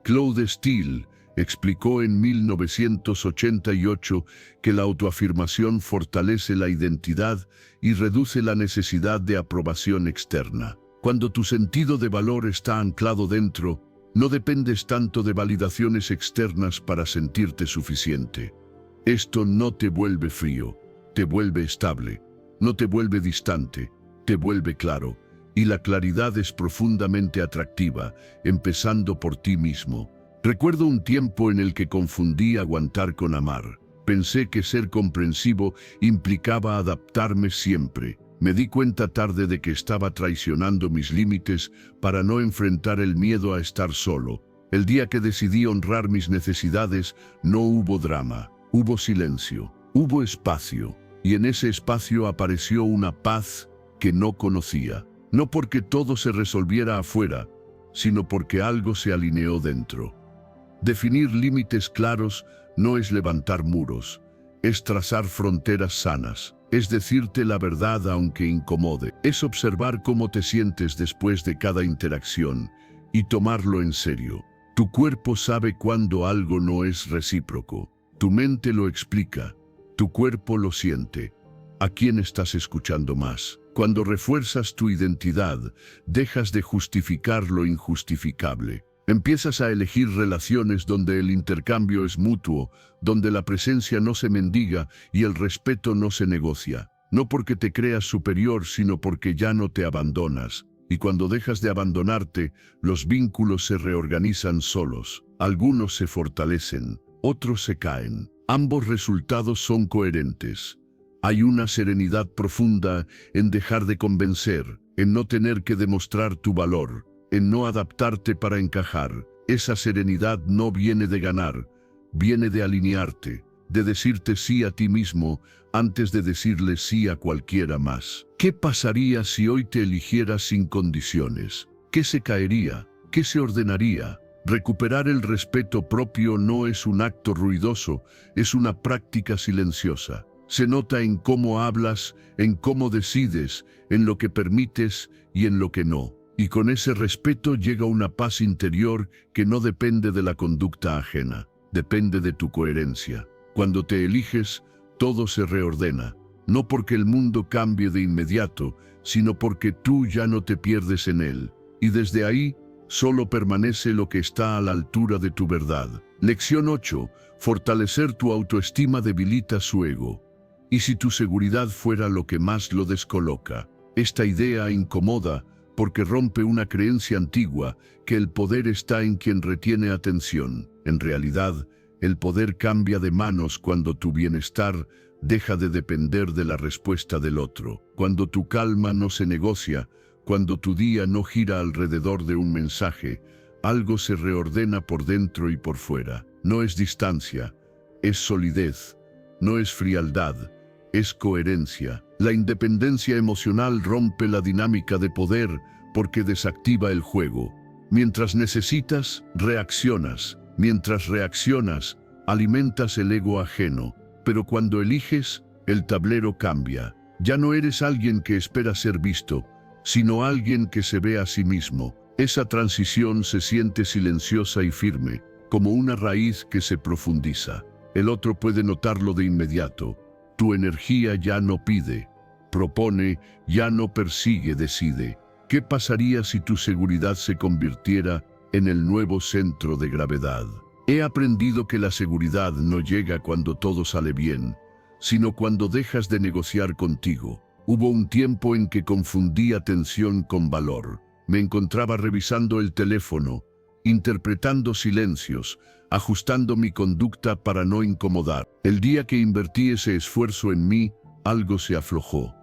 Claude Steele explicó en 1988 que la autoafirmación fortalece la identidad y reduce la necesidad de aprobación externa. Cuando tu sentido de valor está anclado dentro, no dependes tanto de validaciones externas para sentirte suficiente. Esto no te vuelve frío, te vuelve estable, no te vuelve distante, te vuelve claro, y la claridad es profundamente atractiva, empezando por ti mismo. Recuerdo un tiempo en el que confundí aguantar con amar. Pensé que ser comprensivo implicaba adaptarme siempre. Me di cuenta tarde de que estaba traicionando mis límites para no enfrentar el miedo a estar solo. El día que decidí honrar mis necesidades, no hubo drama, hubo silencio, hubo espacio, y en ese espacio apareció una paz que no conocía. No porque todo se resolviera afuera, sino porque algo se alineó dentro. Definir límites claros no es levantar muros, es trazar fronteras sanas, es decirte la verdad aunque incomode, es observar cómo te sientes después de cada interacción y tomarlo en serio. Tu cuerpo sabe cuando algo no es recíproco, tu mente lo explica, tu cuerpo lo siente. ¿A quién estás escuchando más? Cuando refuerzas tu identidad, dejas de justificar lo injustificable. Empiezas a elegir relaciones donde el intercambio es mutuo, donde la presencia no se mendiga y el respeto no se negocia. No porque te creas superior, sino porque ya no te abandonas. Y cuando dejas de abandonarte, los vínculos se reorganizan solos. Algunos se fortalecen, otros se caen. Ambos resultados son coherentes. Hay una serenidad profunda en dejar de convencer, en no tener que demostrar tu valor, en no adaptarte para encajar. Esa serenidad no viene de ganar, viene de alinearte, de decirte sí a ti mismo antes de decirle sí a cualquiera más. ¿Qué pasaría si hoy te eligieras sin condiciones? ¿Qué se caería? ¿Qué se ordenaría? Recuperar el respeto propio no es un acto ruidoso, es una práctica silenciosa. Se nota en cómo hablas, en cómo decides, en lo que permites y en lo que no. Y con ese respeto llega una paz interior que no depende de la conducta ajena, depende de tu coherencia. Cuando te eliges, todo se reordena, no porque el mundo cambie de inmediato, sino porque tú ya no te pierdes en él. Y desde ahí, solo permanece lo que está a la altura de tu verdad. Lección 8. Fortalecer tu autoestima debilita su ego. ¿Y si tu seguridad fuera lo que más lo descoloca? Esta idea incomoda porque rompe una creencia antigua que el poder está en quien retiene atención. En realidad, el poder cambia de manos cuando tu bienestar deja de depender de la respuesta del otro. Cuando tu calma no se negocia, cuando tu día no gira alrededor de un mensaje, algo se reordena por dentro y por fuera. No es distancia, es solidez, no es frialdad, es coherencia. La independencia emocional rompe la dinámica de poder porque desactiva el juego. Mientras necesitas, reaccionas. Mientras reaccionas, alimentas el ego ajeno. Pero cuando eliges, el tablero cambia. Ya no eres alguien que espera ser visto, sino alguien que se ve a sí mismo. Esa transición se siente silenciosa y firme, como una raíz que se profundiza. El otro puede notarlo de inmediato. Tu energía ya no pide, propone, ya no persigue, decide. ¿Qué pasaría si tu seguridad se convirtiera en el nuevo centro de gravedad? He aprendido que la seguridad no llega cuando todo sale bien, sino cuando dejas de negociar contigo. Hubo un tiempo en que confundí atención con valor. Me encontraba revisando el teléfono, interpretando silencios, ajustando mi conducta para no incomodar. El día que invertí ese esfuerzo en mí, algo se aflojó.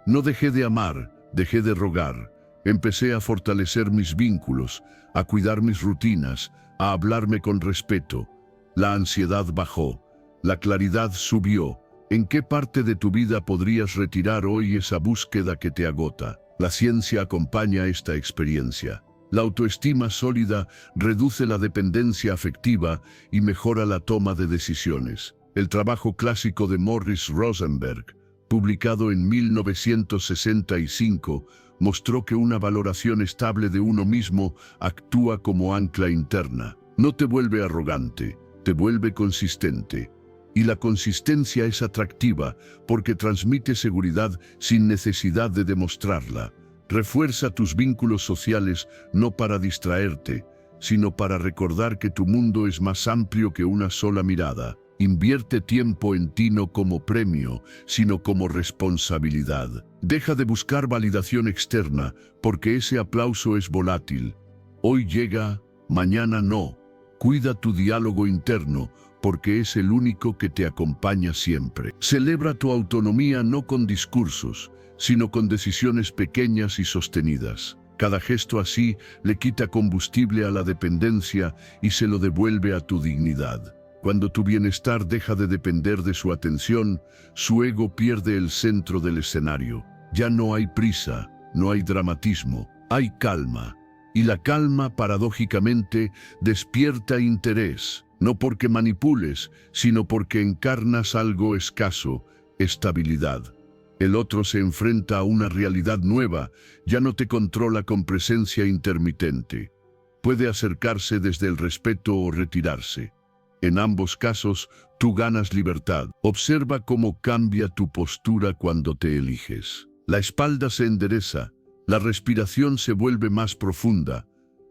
No dejé de amar, dejé de rogar. Empecé a fortalecer mis vínculos, a cuidar mis rutinas, a hablarme con respeto. La ansiedad bajó, la claridad subió. ¿En qué parte de tu vida podrías retirar hoy esa búsqueda que te agota? La ciencia acompaña esta experiencia. La autoestima sólida reduce la dependencia afectiva y mejora la toma de decisiones. El trabajo clásico de Morris Rosenberg, publicado en 1965, mostró que una valoración estable de uno mismo actúa como ancla interna. No te vuelve arrogante, te vuelve consistente. Y la consistencia es atractiva porque transmite seguridad sin necesidad de demostrarla. Refuerza tus vínculos sociales no para distraerte, sino para recordar que tu mundo es más amplio que una sola mirada. Invierte tiempo en ti no como premio, sino como responsabilidad. Deja de buscar validación externa, porque ese aplauso es volátil. Hoy llega, mañana no. Cuida tu diálogo interno, porque es el único que te acompaña siempre. Celebra tu autonomía no con discursos, sino con decisiones pequeñas y sostenidas. Cada gesto así le quita combustible a la dependencia y se lo devuelve a tu dignidad. Cuando tu bienestar deja de depender de su atención, su ego pierde el centro del escenario. Ya no hay prisa, no hay dramatismo, hay calma. Y la calma, paradójicamente, despierta interés, no porque manipules, sino porque encarnas algo escaso, estabilidad. El otro se enfrenta a una realidad nueva, ya no te controla con presencia intermitente. Puede acercarse desde el respeto o retirarse. En ambos casos, tú ganas libertad. Observa cómo cambia tu postura cuando te eliges. La espalda se endereza, la respiración se vuelve más profunda,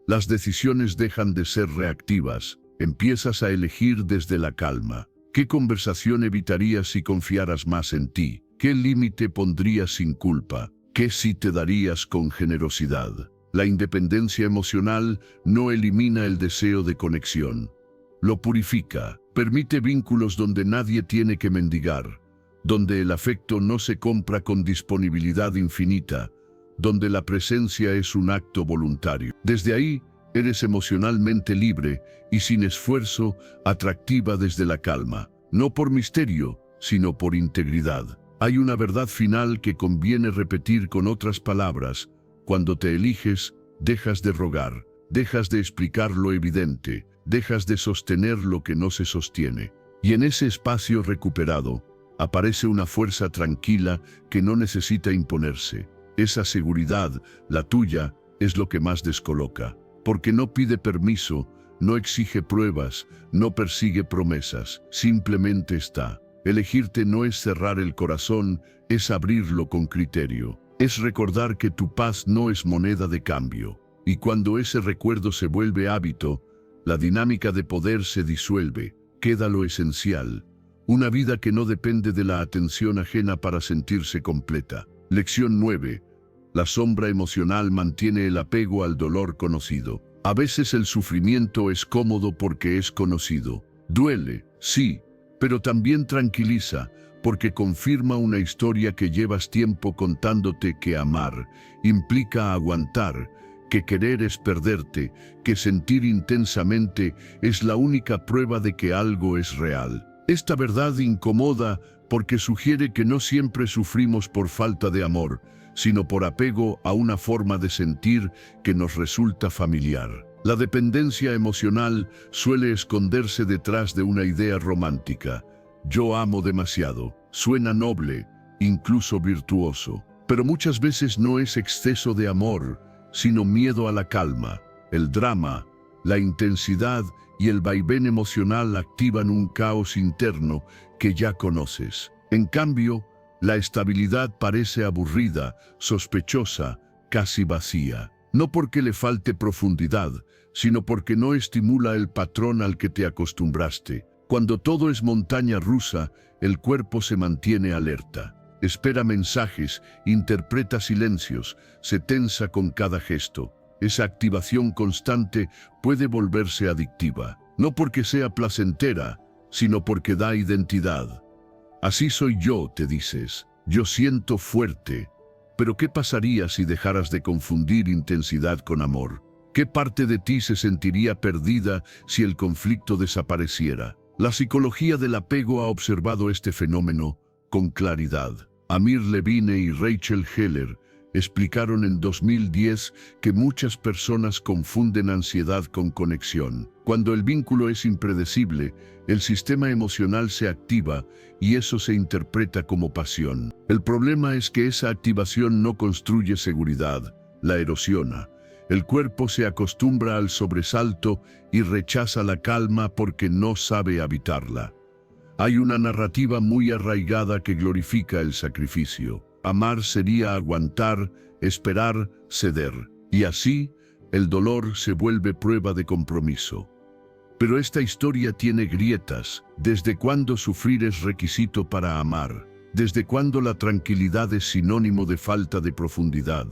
las decisiones dejan de ser reactivas, empiezas a elegir desde la calma. ¿Qué conversación evitarías si confiaras más en ti? ¿Qué límite pondrías sin culpa? ¿Qué sí te darías con generosidad? La independencia emocional no elimina el deseo de conexión. Lo purifica, permite vínculos donde nadie tiene que mendigar, donde el afecto no se compra con disponibilidad infinita, donde la presencia es un acto voluntario. Desde ahí, eres emocionalmente libre y sin esfuerzo, atractiva desde la calma, no por misterio, sino por integridad. Hay una verdad final que conviene repetir con otras palabras. Cuando te eliges, dejas de rogar, dejas de explicar lo evidente, dejas de sostener lo que no se sostiene. Y en ese espacio recuperado, aparece una fuerza tranquila que no necesita imponerse. Esa seguridad, la tuya, es lo que más descoloca, porque no pide permiso, no exige pruebas, no persigue promesas, simplemente está. Elegirte no es cerrar el corazón, es abrirlo con criterio. Es recordar que tu paz no es moneda de cambio. Y cuando ese recuerdo se vuelve hábito, la dinámica de poder se disuelve, queda lo esencial. Una vida que no depende de la atención ajena para sentirse completa. Lección 9. La sombra emocional mantiene el apego al dolor conocido. A veces el sufrimiento es cómodo porque es conocido. Duele, sí, pero también tranquiliza, porque confirma una historia que llevas tiempo contándote, que amar implica aguantar, que querer es perderte, que sentir intensamente es la única prueba de que algo es real. Esta verdad incomoda porque sugiere que no siempre sufrimos por falta de amor, sino por apego a una forma de sentir que nos resulta familiar. La dependencia emocional suele esconderse detrás de una idea romántica. Yo amo demasiado. Suena noble, incluso virtuoso. Pero muchas veces no es exceso de amor, sino miedo a la calma. El drama, la intensidad y el vaivén emocional activan un caos interno que ya conoces. En cambio, la estabilidad parece aburrida, sospechosa, casi vacía. No porque le falte profundidad, sino porque no estimula el patrón al que te acostumbraste. Cuando todo es montaña rusa, el cuerpo se mantiene alerta. Espera mensajes, interpreta silencios, se tensa con cada gesto. Esa activación constante puede volverse adictiva. No porque sea placentera, sino porque da identidad. Así soy yo, te dices. Yo siento fuerte. Pero ¿qué pasaría si dejaras de confundir intensidad con amor? ¿Qué parte de ti se sentiría perdida si el conflicto desapareciera? La psicología del apego ha observado este fenómeno con claridad. Amir Levine y Rachel Heller explicaron en 2010 que muchas personas confunden ansiedad con conexión. Cuando el vínculo es impredecible, el sistema emocional se activa y eso se interpreta como pasión. El problema es que esa activación no construye seguridad, la erosiona. El cuerpo se acostumbra al sobresalto y rechaza la calma porque no sabe habitarla. Hay una narrativa muy arraigada que glorifica el sacrificio. Amar sería aguantar, esperar, ceder. Y así, el dolor se vuelve prueba de compromiso. Pero esta historia tiene grietas. ¿Desde cuándo sufrir es requisito para amar? ¿Desde cuándo la tranquilidad es sinónimo de falta de profundidad?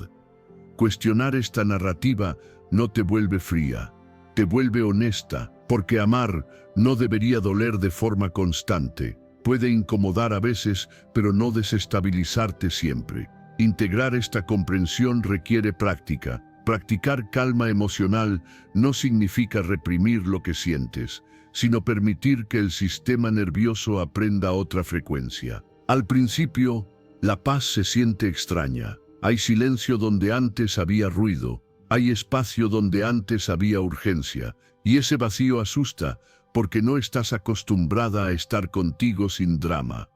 Cuestionar esta narrativa no te vuelve fría, te vuelve honesta, porque amar no debería doler de forma constante. Puede incomodar a veces, pero no desestabilizarte siempre. Integrar esta comprensión requiere práctica. Practicar calma emocional no significa reprimir lo que sientes, sino permitir que el sistema nervioso aprenda otra frecuencia. Al principio, la paz se siente extraña. Hay silencio donde antes había ruido. Hay espacio donde antes había urgencia. Y ese vacío asusta, porque no estás acostumbrada a estar contigo sin drama.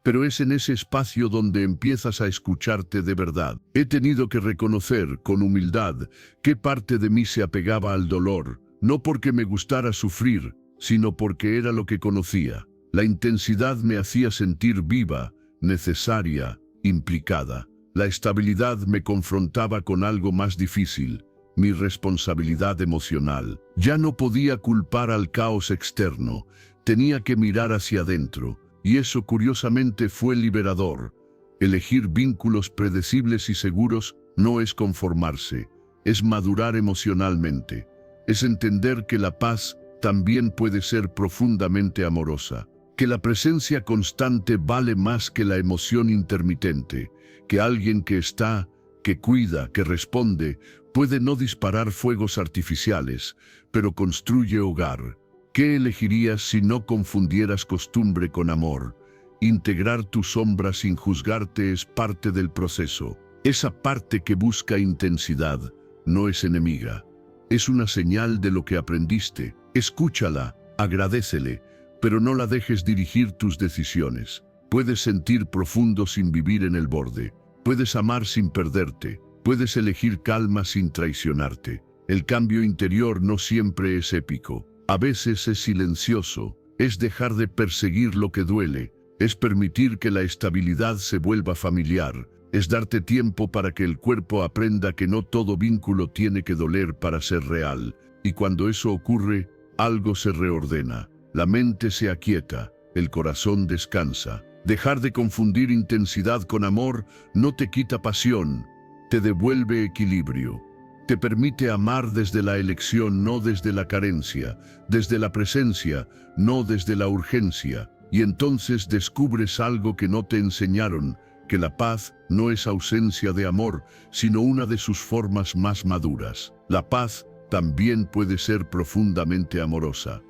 Pero es en ese espacio donde empiezas a escucharte de verdad. He tenido que reconocer, con humildad, qué parte de mí se apegaba al dolor, no porque me gustara sufrir, sino porque era lo que conocía. La intensidad me hacía sentir viva, necesaria, implicada. La estabilidad me confrontaba con algo más difícil, mi responsabilidad emocional. Ya no podía culpar al caos externo, tenía que mirar hacia adentro. Y eso curiosamente fue liberador. Elegir vínculos predecibles y seguros no es conformarse, es madurar emocionalmente. Es entender que la paz también puede ser profundamente amorosa, que la presencia constante vale más que la emoción intermitente, que alguien que está, que cuida, que responde, puede no disparar fuegos artificiales, pero construye hogar. ¿Qué elegirías si no confundieras costumbre con amor? Integrar tu sombra sin juzgarte es parte del proceso. Esa parte que busca intensidad no es enemiga. Es una señal de lo que aprendiste. Escúchala, agradécele, pero no la dejes dirigir tus decisiones. Puedes sentir profundo sin vivir en el borde. Puedes amar sin perderte. Puedes elegir calma sin traicionarte. El cambio interior no siempre es épico. A veces es silencioso, es dejar de perseguir lo que duele, es permitir que la estabilidad se vuelva familiar, es darte tiempo para que el cuerpo aprenda que no todo vínculo tiene que doler para ser real, y cuando eso ocurre, algo se reordena, la mente se aquieta, el corazón descansa. Dejar de confundir intensidad con amor no te quita pasión, te devuelve equilibrio. Te permite amar desde la elección, no desde la carencia, desde la presencia, no desde la urgencia. Y entonces descubres algo que no te enseñaron, que la paz no es ausencia de amor, sino una de sus formas más maduras. La paz también puede ser profundamente amorosa.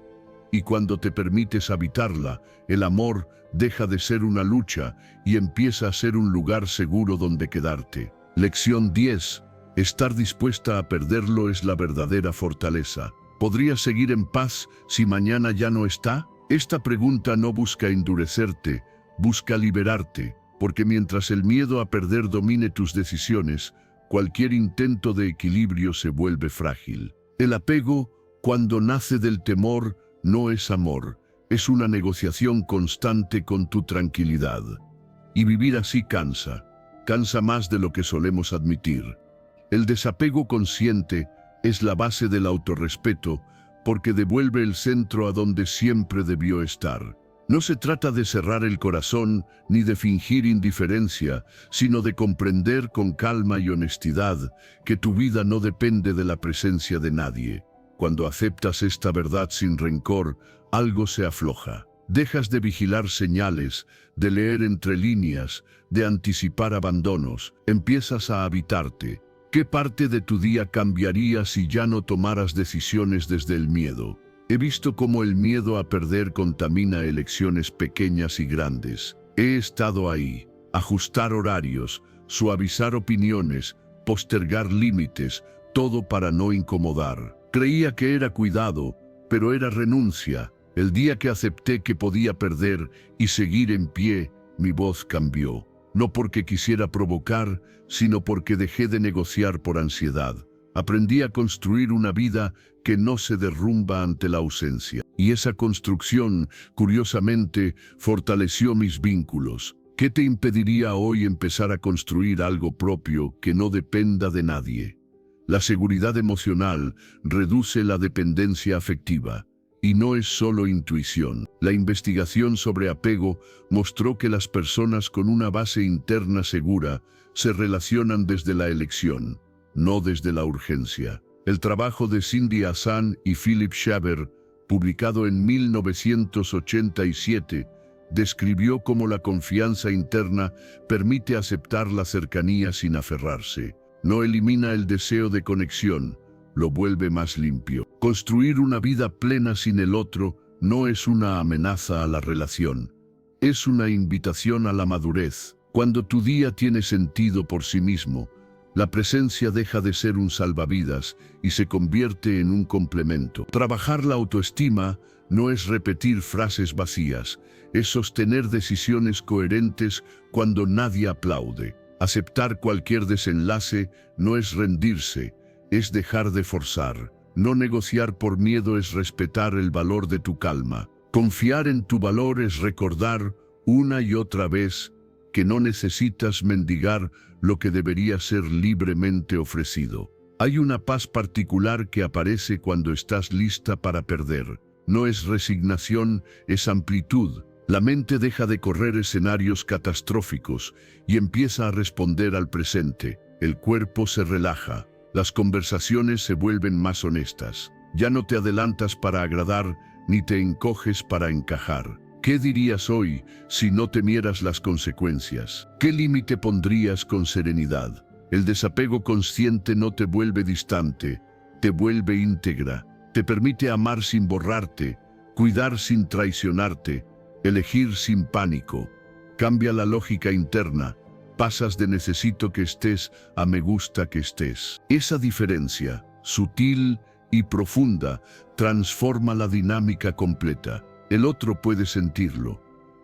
Y cuando te permites habitarla, el amor deja de ser una lucha y empieza a ser un lugar seguro donde quedarte. Lección 10. Estar dispuesta a perderlo es la verdadera fortaleza. ¿Podrías seguir en paz si mañana ya no está? Esta pregunta no busca endurecerte, busca liberarte, porque mientras el miedo a perder domine tus decisiones, cualquier intento de equilibrio se vuelve frágil. El apego, cuando nace del temor, no es amor, es una negociación constante con tu tranquilidad. Y vivir así cansa más de lo que solemos admitir. El desapego consciente es la base del autorrespeto porque devuelve el centro a donde siempre debió estar. No se trata de cerrar el corazón ni de fingir indiferencia, sino de comprender con calma y honestidad que tu vida no depende de la presencia de nadie. Cuando aceptas esta verdad sin rencor, algo se afloja. Dejas de vigilar señales, de leer entre líneas, de anticipar abandonos. Empiezas a habitarte. ¿Qué parte de tu día cambiaría si ya no tomaras decisiones desde el miedo? He visto cómo el miedo a perder contamina elecciones pequeñas y grandes. He estado ahí. Ajustar horarios, suavizar opiniones, postergar límites, todo para no incomodar. Creía que era cuidado, pero era renuncia. El día que acepté que podía perder y seguir en pie, mi voz cambió. No porque quisiera provocar, sino porque dejé de negociar por ansiedad. Aprendí a construir una vida que no se derrumba ante la ausencia. Y esa construcción, curiosamente, fortaleció mis vínculos. ¿Qué te impediría hoy empezar a construir algo propio que no dependa de nadie? La seguridad emocional reduce la dependencia afectiva. Y no es solo intuición. La investigación sobre apego mostró que las personas con una base interna segura se relacionan desde la elección, no desde la urgencia. El trabajo de Cindy Hassan y Philip Shaver, publicado en 1987, describió cómo la confianza interna permite aceptar la cercanía sin aferrarse. No elimina el deseo de conexión, lo vuelve más limpio. Construir una vida plena sin el otro no es una amenaza a la relación, es una invitación a la madurez. Cuando tu día tiene sentido por sí mismo, la presencia deja de ser un salvavidas y se convierte en un complemento. Trabajar la autoestima no es repetir frases vacías, es sostener decisiones coherentes cuando nadie aplaude. Aceptar cualquier desenlace no es rendirse, es dejar de forzar. No negociar por miedo es respetar el valor de tu calma. Confiar en tu valor es recordar una y otra vez que no necesitas mendigar lo que debería ser libremente ofrecido. Hay una paz particular que aparece cuando estás lista para perder. No es resignación, es amplitud. La mente deja de correr escenarios catastróficos y empieza a responder al presente. El cuerpo se relaja. Las conversaciones se vuelven más honestas. Ya no te adelantas para agradar, ni te encoges para encajar. ¿Qué dirías hoy si no temieras las consecuencias? ¿Qué límite pondrías con serenidad? El desapego consciente no te vuelve distante, te vuelve íntegra. Te permite amar sin borrarte, cuidar sin traicionarte, elegir sin pánico. Cambia la lógica interna. Pasas de necesito que estés a me gusta que estés. Esa diferencia, sutil y profunda, transforma la dinámica completa. El otro puede sentirlo.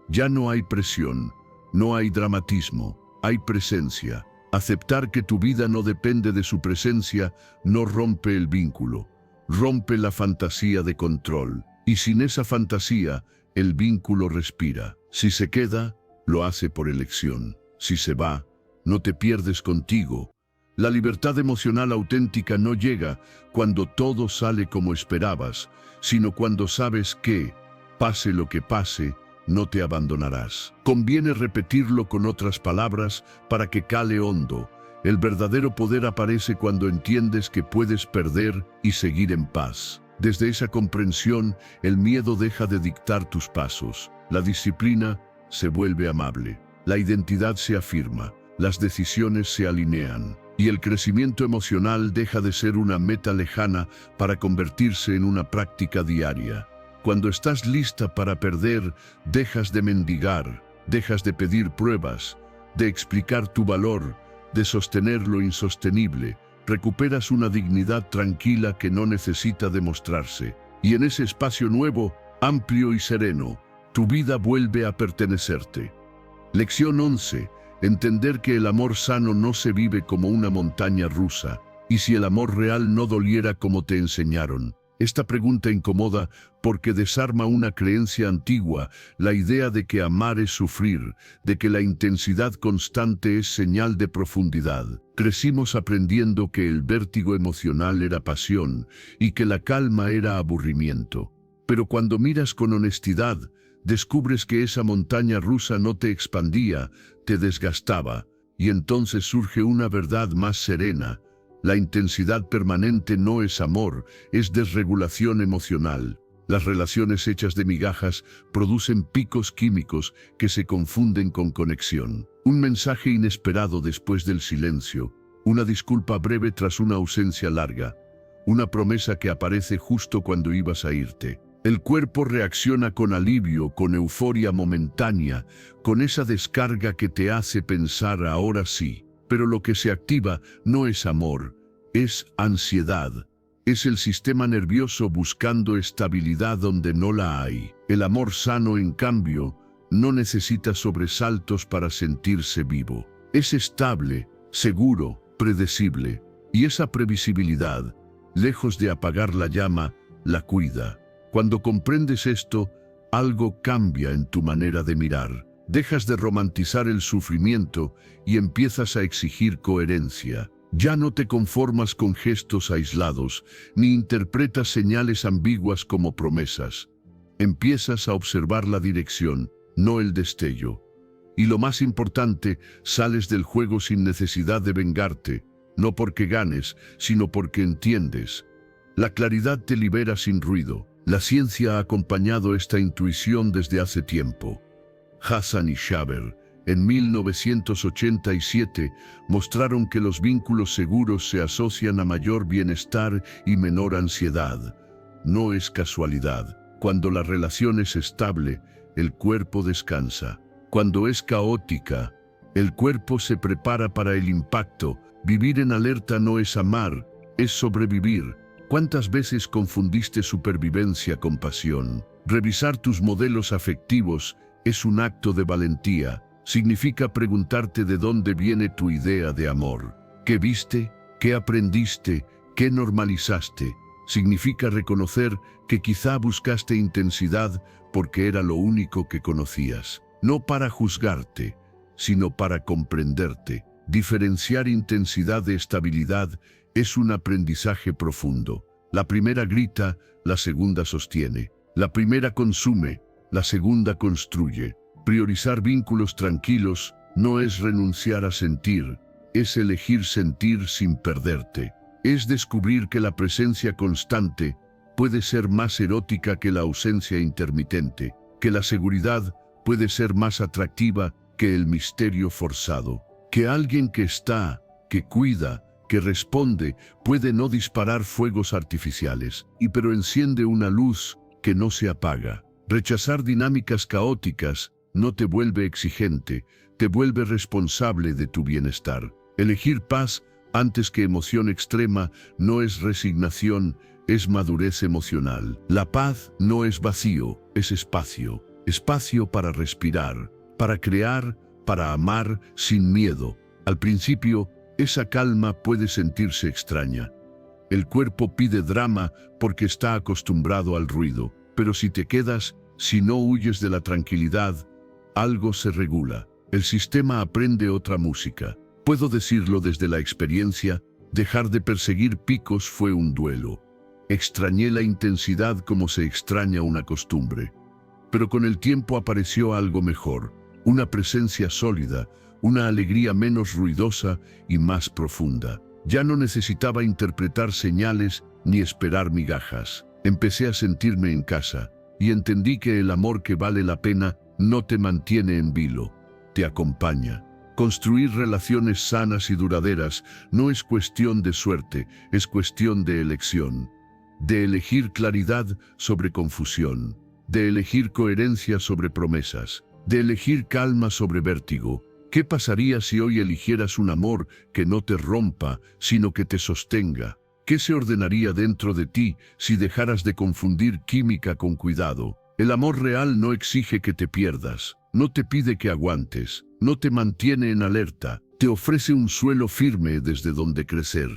Ya no hay presión, no hay dramatismo, hay presencia. Aceptar que tu vida no depende de su presencia no rompe el vínculo, rompe la fantasía de control. Y sin esa fantasía, el vínculo respira. Si se queda, lo hace por elección. Si se va, no te pierdes contigo. La libertad emocional auténtica no llega cuando todo sale como esperabas, sino cuando sabes que, pase lo que pase, no te abandonarás. Conviene repetirlo con otras palabras para que cale hondo. El verdadero poder aparece cuando entiendes que puedes perder y seguir en paz. Desde esa comprensión, el miedo deja de dictar tus pasos. La disciplina se vuelve amable. La identidad se afirma, las decisiones se alinean, y el crecimiento emocional deja de ser una meta lejana para convertirse en una práctica diaria. Cuando estás lista para perder, dejas de mendigar, dejas de pedir pruebas, de explicar tu valor, de sostener lo insostenible. Recuperas una dignidad tranquila que no necesita demostrarse. Y en ese espacio nuevo, amplio y sereno, tu vida vuelve a pertenecerte. Lección 11. Entender que el amor sano no se vive como una montaña rusa. ¿Y si el amor real no doliera como te enseñaron? Esta pregunta incomoda porque desarma una creencia antigua, la idea de que amar es sufrir, de que la intensidad constante es señal de profundidad. Crecimos aprendiendo que el vértigo emocional era pasión y que la calma era aburrimiento. Pero cuando miras con honestidad, descubres que esa montaña rusa no te expandía, te desgastaba, y entonces surge una verdad más serena. La intensidad permanente no es amor, es desregulación emocional. Las relaciones hechas de migajas producen picos químicos que se confunden con conexión. Un mensaje inesperado después del silencio, una disculpa breve tras una ausencia larga, una promesa que aparece justo cuando ibas a irte. El cuerpo reacciona con alivio, con euforia momentánea, con esa descarga que te hace pensar ahora sí. Pero lo que se activa no es amor, es ansiedad. Es el sistema nervioso buscando estabilidad donde no la hay. El amor sano, en cambio, no necesita sobresaltos para sentirse vivo. Es estable, seguro, predecible. Y esa previsibilidad, lejos de apagar la llama, la cuida. Cuando comprendes esto, algo cambia en tu manera de mirar. Dejas de romantizar el sufrimiento y empiezas a exigir coherencia. Ya no te conformas con gestos aislados, ni interpretas señales ambiguas como promesas. Empiezas a observar la dirección, no el destello. Y lo más importante, sales del juego sin necesidad de vengarte. no porque ganes, sino porque entiendes. La claridad te libera sin ruido. La ciencia ha acompañado esta intuición desde hace tiempo. Hassan y Schaber, en 1987, mostraron que los vínculos seguros se asocian a mayor bienestar y menor ansiedad. No es casualidad. Cuando la relación es estable, el cuerpo descansa. Cuando es caótica, el cuerpo se prepara para el impacto. Vivir en alerta no es amar, es sobrevivir. ¿Cuántas veces confundiste supervivencia con pasión? Revisar tus modelos afectivos es un acto de valentía. Significa preguntarte de dónde viene tu idea de amor. ¿Qué viste? ¿Qué aprendiste? ¿Qué normalizaste? Significa reconocer que quizá buscaste intensidad porque era lo único que conocías. No para juzgarte, sino para comprenderte. Diferenciar intensidad de estabilidad es un aprendizaje profundo. La primera grita, la segunda sostiene. La primera consume, la segunda construye. Priorizar vínculos tranquilos no es renunciar a sentir, es elegir sentir sin perderte. Es descubrir que la presencia constante puede ser más erótica que la ausencia intermitente, que la seguridad puede ser más atractiva que el misterio forzado, que alguien que está, que cuida, que responde, puede no disparar fuegos artificiales, pero enciende una luz que no se apaga. Rechazar dinámicas caóticas no te vuelve exigente, te vuelve responsable de tu bienestar. Elegir paz antes que emoción extrema no es resignación, es madurez emocional. La paz no es vacío, es espacio. Espacio para respirar, para crear, para amar sin miedo. Al principio, esa calma puede sentirse extraña. El cuerpo pide drama porque está acostumbrado al ruido, pero si te quedas, si no huyes de la tranquilidad, algo se regula. El sistema aprende otra música. Puedo decirlo desde la experiencia, dejar de perseguir picos fue un duelo. Extrañé la intensidad como se extraña una costumbre. Pero con el tiempo apareció algo mejor, una presencia sólida, una alegría menos ruidosa y más profunda. Ya no necesitaba interpretar señales ni esperar migajas. Empecé a sentirme en casa y entendí que el amor que vale la pena no te mantiene en vilo, te acompaña. Construir relaciones sanas y duraderas no es cuestión de suerte, es cuestión de elección. De elegir claridad sobre confusión, de elegir coherencia sobre promesas, de elegir calma sobre vértigo. ¿Qué pasaría si hoy eligieras un amor que no te rompa, sino que te sostenga? ¿Qué se ordenaría dentro de ti si dejaras de confundir química con cuidado? El amor real no exige que te pierdas, no te pide que aguantes, no te mantiene en alerta, te ofrece un suelo firme desde donde crecer.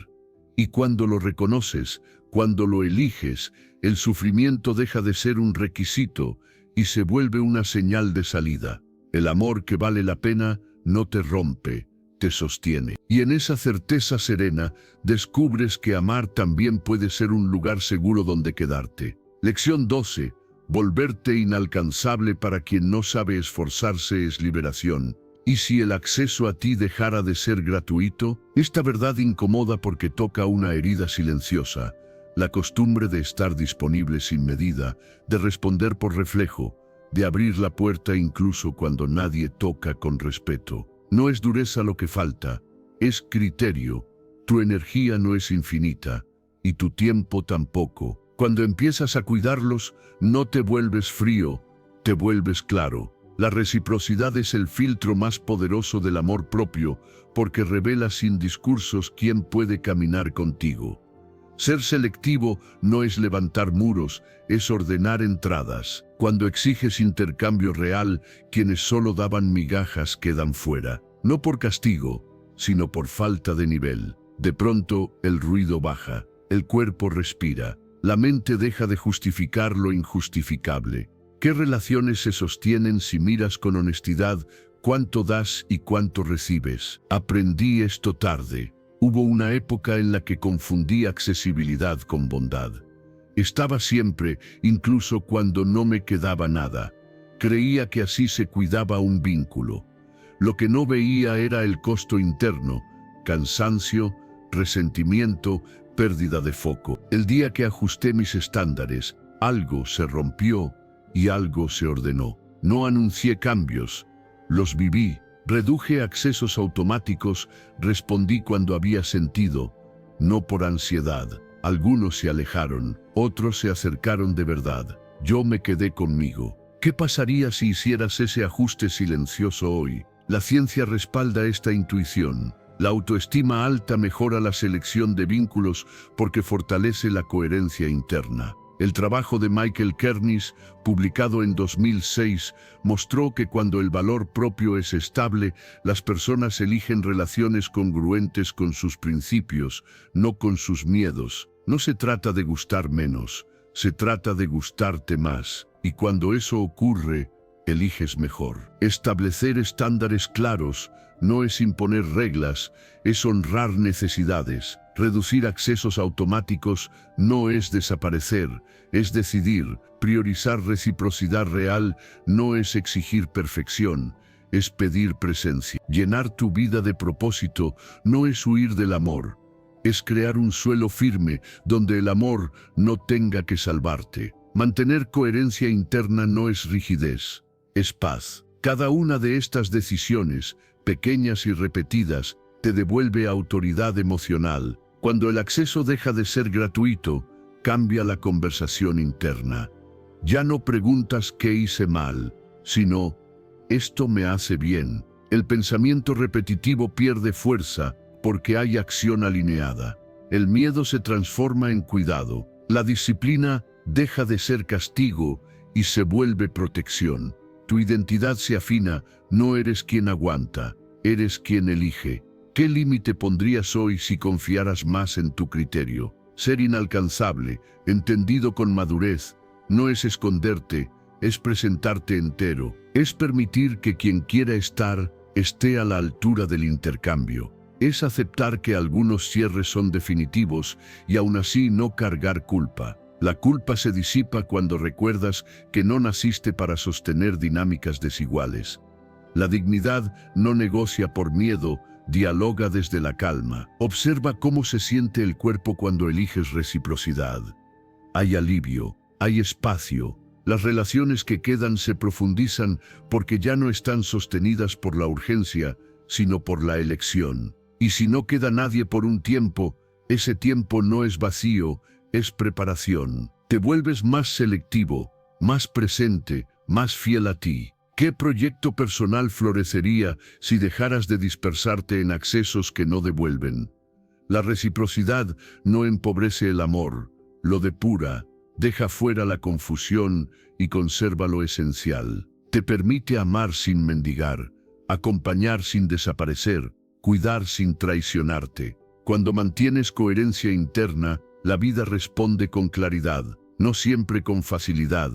Y cuando lo reconoces, cuando lo eliges, el sufrimiento deja de ser un requisito y se vuelve una señal de salida. El amor que vale la pena no te rompe, te sostiene. Y en esa certeza serena, descubres que amar también puede ser un lugar seguro donde quedarte. Lección 12. Volverte inalcanzable para quien no sabe esforzarse es liberación. ¿Y si el acceso a ti dejara de ser gratuito? Esta verdad incomoda porque toca una herida silenciosa. La costumbre de estar disponible sin medida, de responder por reflejo, de abrir la puerta incluso cuando nadie toca con respeto. No es dureza lo que falta, es criterio. Tu energía no es infinita, y tu tiempo tampoco. Cuando empiezas a cuidarlos, no te vuelves frío, te vuelves claro. La reciprocidad es el filtro más poderoso del amor propio, porque revela sin discursos quién puede caminar contigo. Ser selectivo no es levantar muros, es ordenar entradas. Cuando exiges intercambio real, quienes solo daban migajas quedan fuera. No por castigo, sino por falta de nivel. De pronto, el ruido baja, el cuerpo respira, la mente deja de justificar lo injustificable. ¿Qué relaciones se sostienen si miras con honestidad cuánto das y cuánto recibes? Aprendí esto tarde. Hubo una época en la que confundí accesibilidad con bondad. Estaba siempre, incluso cuando no me quedaba nada. Creía que así se cuidaba un vínculo. Lo que no veía era el costo interno, cansancio, resentimiento, pérdida de foco. El día que ajusté mis estándares, algo se rompió y algo se ordenó. No anuncié cambios, los viví. Reduje accesos automáticos, respondí cuando había sentido, no por ansiedad. Algunos se alejaron, otros se acercaron de verdad. Yo me quedé conmigo. ¿Qué pasaría si hicieras ese ajuste silencioso hoy? La ciencia respalda esta intuición. La autoestima alta mejora la selección de vínculos porque fortalece la coherencia interna. El trabajo de Michael Kernis, publicado en 2006, mostró que cuando el valor propio es estable, las personas eligen relaciones congruentes con sus principios, no con sus miedos. No se trata de gustar menos, se trata de gustarte más. Y cuando eso ocurre, eliges mejor. Establecer estándares claros no es imponer reglas, es honrar necesidades. Reducir accesos automáticos no es desaparecer, es decidir. Priorizar reciprocidad real no es exigir perfección, es pedir presencia. Llenar tu vida de propósito no es huir del amor, es crear un suelo firme donde el amor no tenga que salvarte. Mantener coherencia interna no es rigidez, es paz. Cada una de estas decisiones, pequeñas y repetidas, te devuelve autoridad emocional. Cuando el acceso deja de ser gratuito, cambia la conversación interna. Ya no preguntas qué hice mal, sino, esto me hace bien. El pensamiento repetitivo pierde fuerza porque hay acción alineada. El miedo se transforma en cuidado. La disciplina deja de ser castigo y se vuelve protección. Tu identidad se afina, no eres quien aguanta, eres quien elige. ¿Qué límite pondrías hoy si confiaras más en tu criterio? Ser inalcanzable, entendido con madurez, no es esconderte, es presentarte entero. Es permitir que quien quiera estar, esté a la altura del intercambio. Es aceptar que algunos cierres son definitivos y aún así no cargar culpa. La culpa se disipa cuando recuerdas que no naciste para sostener dinámicas desiguales. La dignidad no negocia por miedo, dialoga desde la calma. Observa cómo se siente el cuerpo cuando eliges reciprocidad. Hay alivio, hay espacio. Las relaciones que quedan se profundizan porque ya no están sostenidas por la urgencia, sino por la elección. Y si no queda nadie por un tiempo, ese tiempo no es vacío, es preparación. Te vuelves más selectivo, más presente, más fiel a ti. ¿Qué proyecto personal florecería si dejaras de dispersarte en accesos que no devuelven? La reciprocidad no empobrece el amor, lo depura, deja fuera la confusión y conserva lo esencial. Te permite amar sin mendigar, acompañar sin desaparecer, cuidar sin traicionarte. Cuando mantienes coherencia interna, la vida responde con claridad, no siempre con facilidad,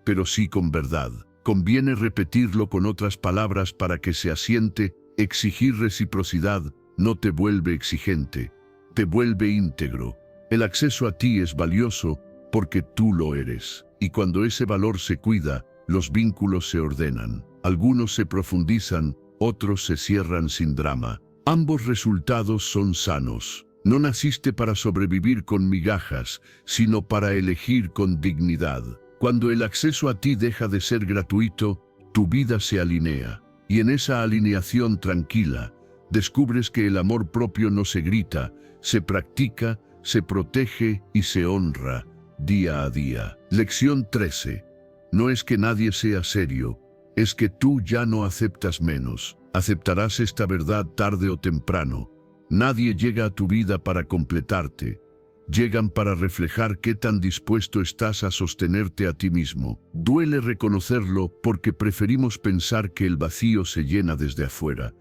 pero sí con verdad. Conviene repetirlo con otras palabras para que se asiente. Exigir reciprocidad no te vuelve exigente, te vuelve íntegro. El acceso a ti es valioso porque tú lo eres. Y cuando ese valor se cuida, los vínculos se ordenan. Algunos se profundizan, otros se cierran sin drama. Ambos resultados son sanos. No naciste para sobrevivir con migajas, sino para elegir con dignidad. Cuando el acceso a ti deja de ser gratuito, tu vida se alinea. Y en esa alineación tranquila, descubres que el amor propio no se grita, se practica, se protege y se honra, día a día. Lección 13. No es que nadie sea serio, es que tú ya no aceptas menos. Aceptarás esta verdad tarde o temprano. Nadie llega a tu vida para completarte. Llegan para reflejar qué tan dispuesto estás a sostenerte a ti mismo. Duele reconocerlo porque preferimos pensar que el vacío se llena desde afuera,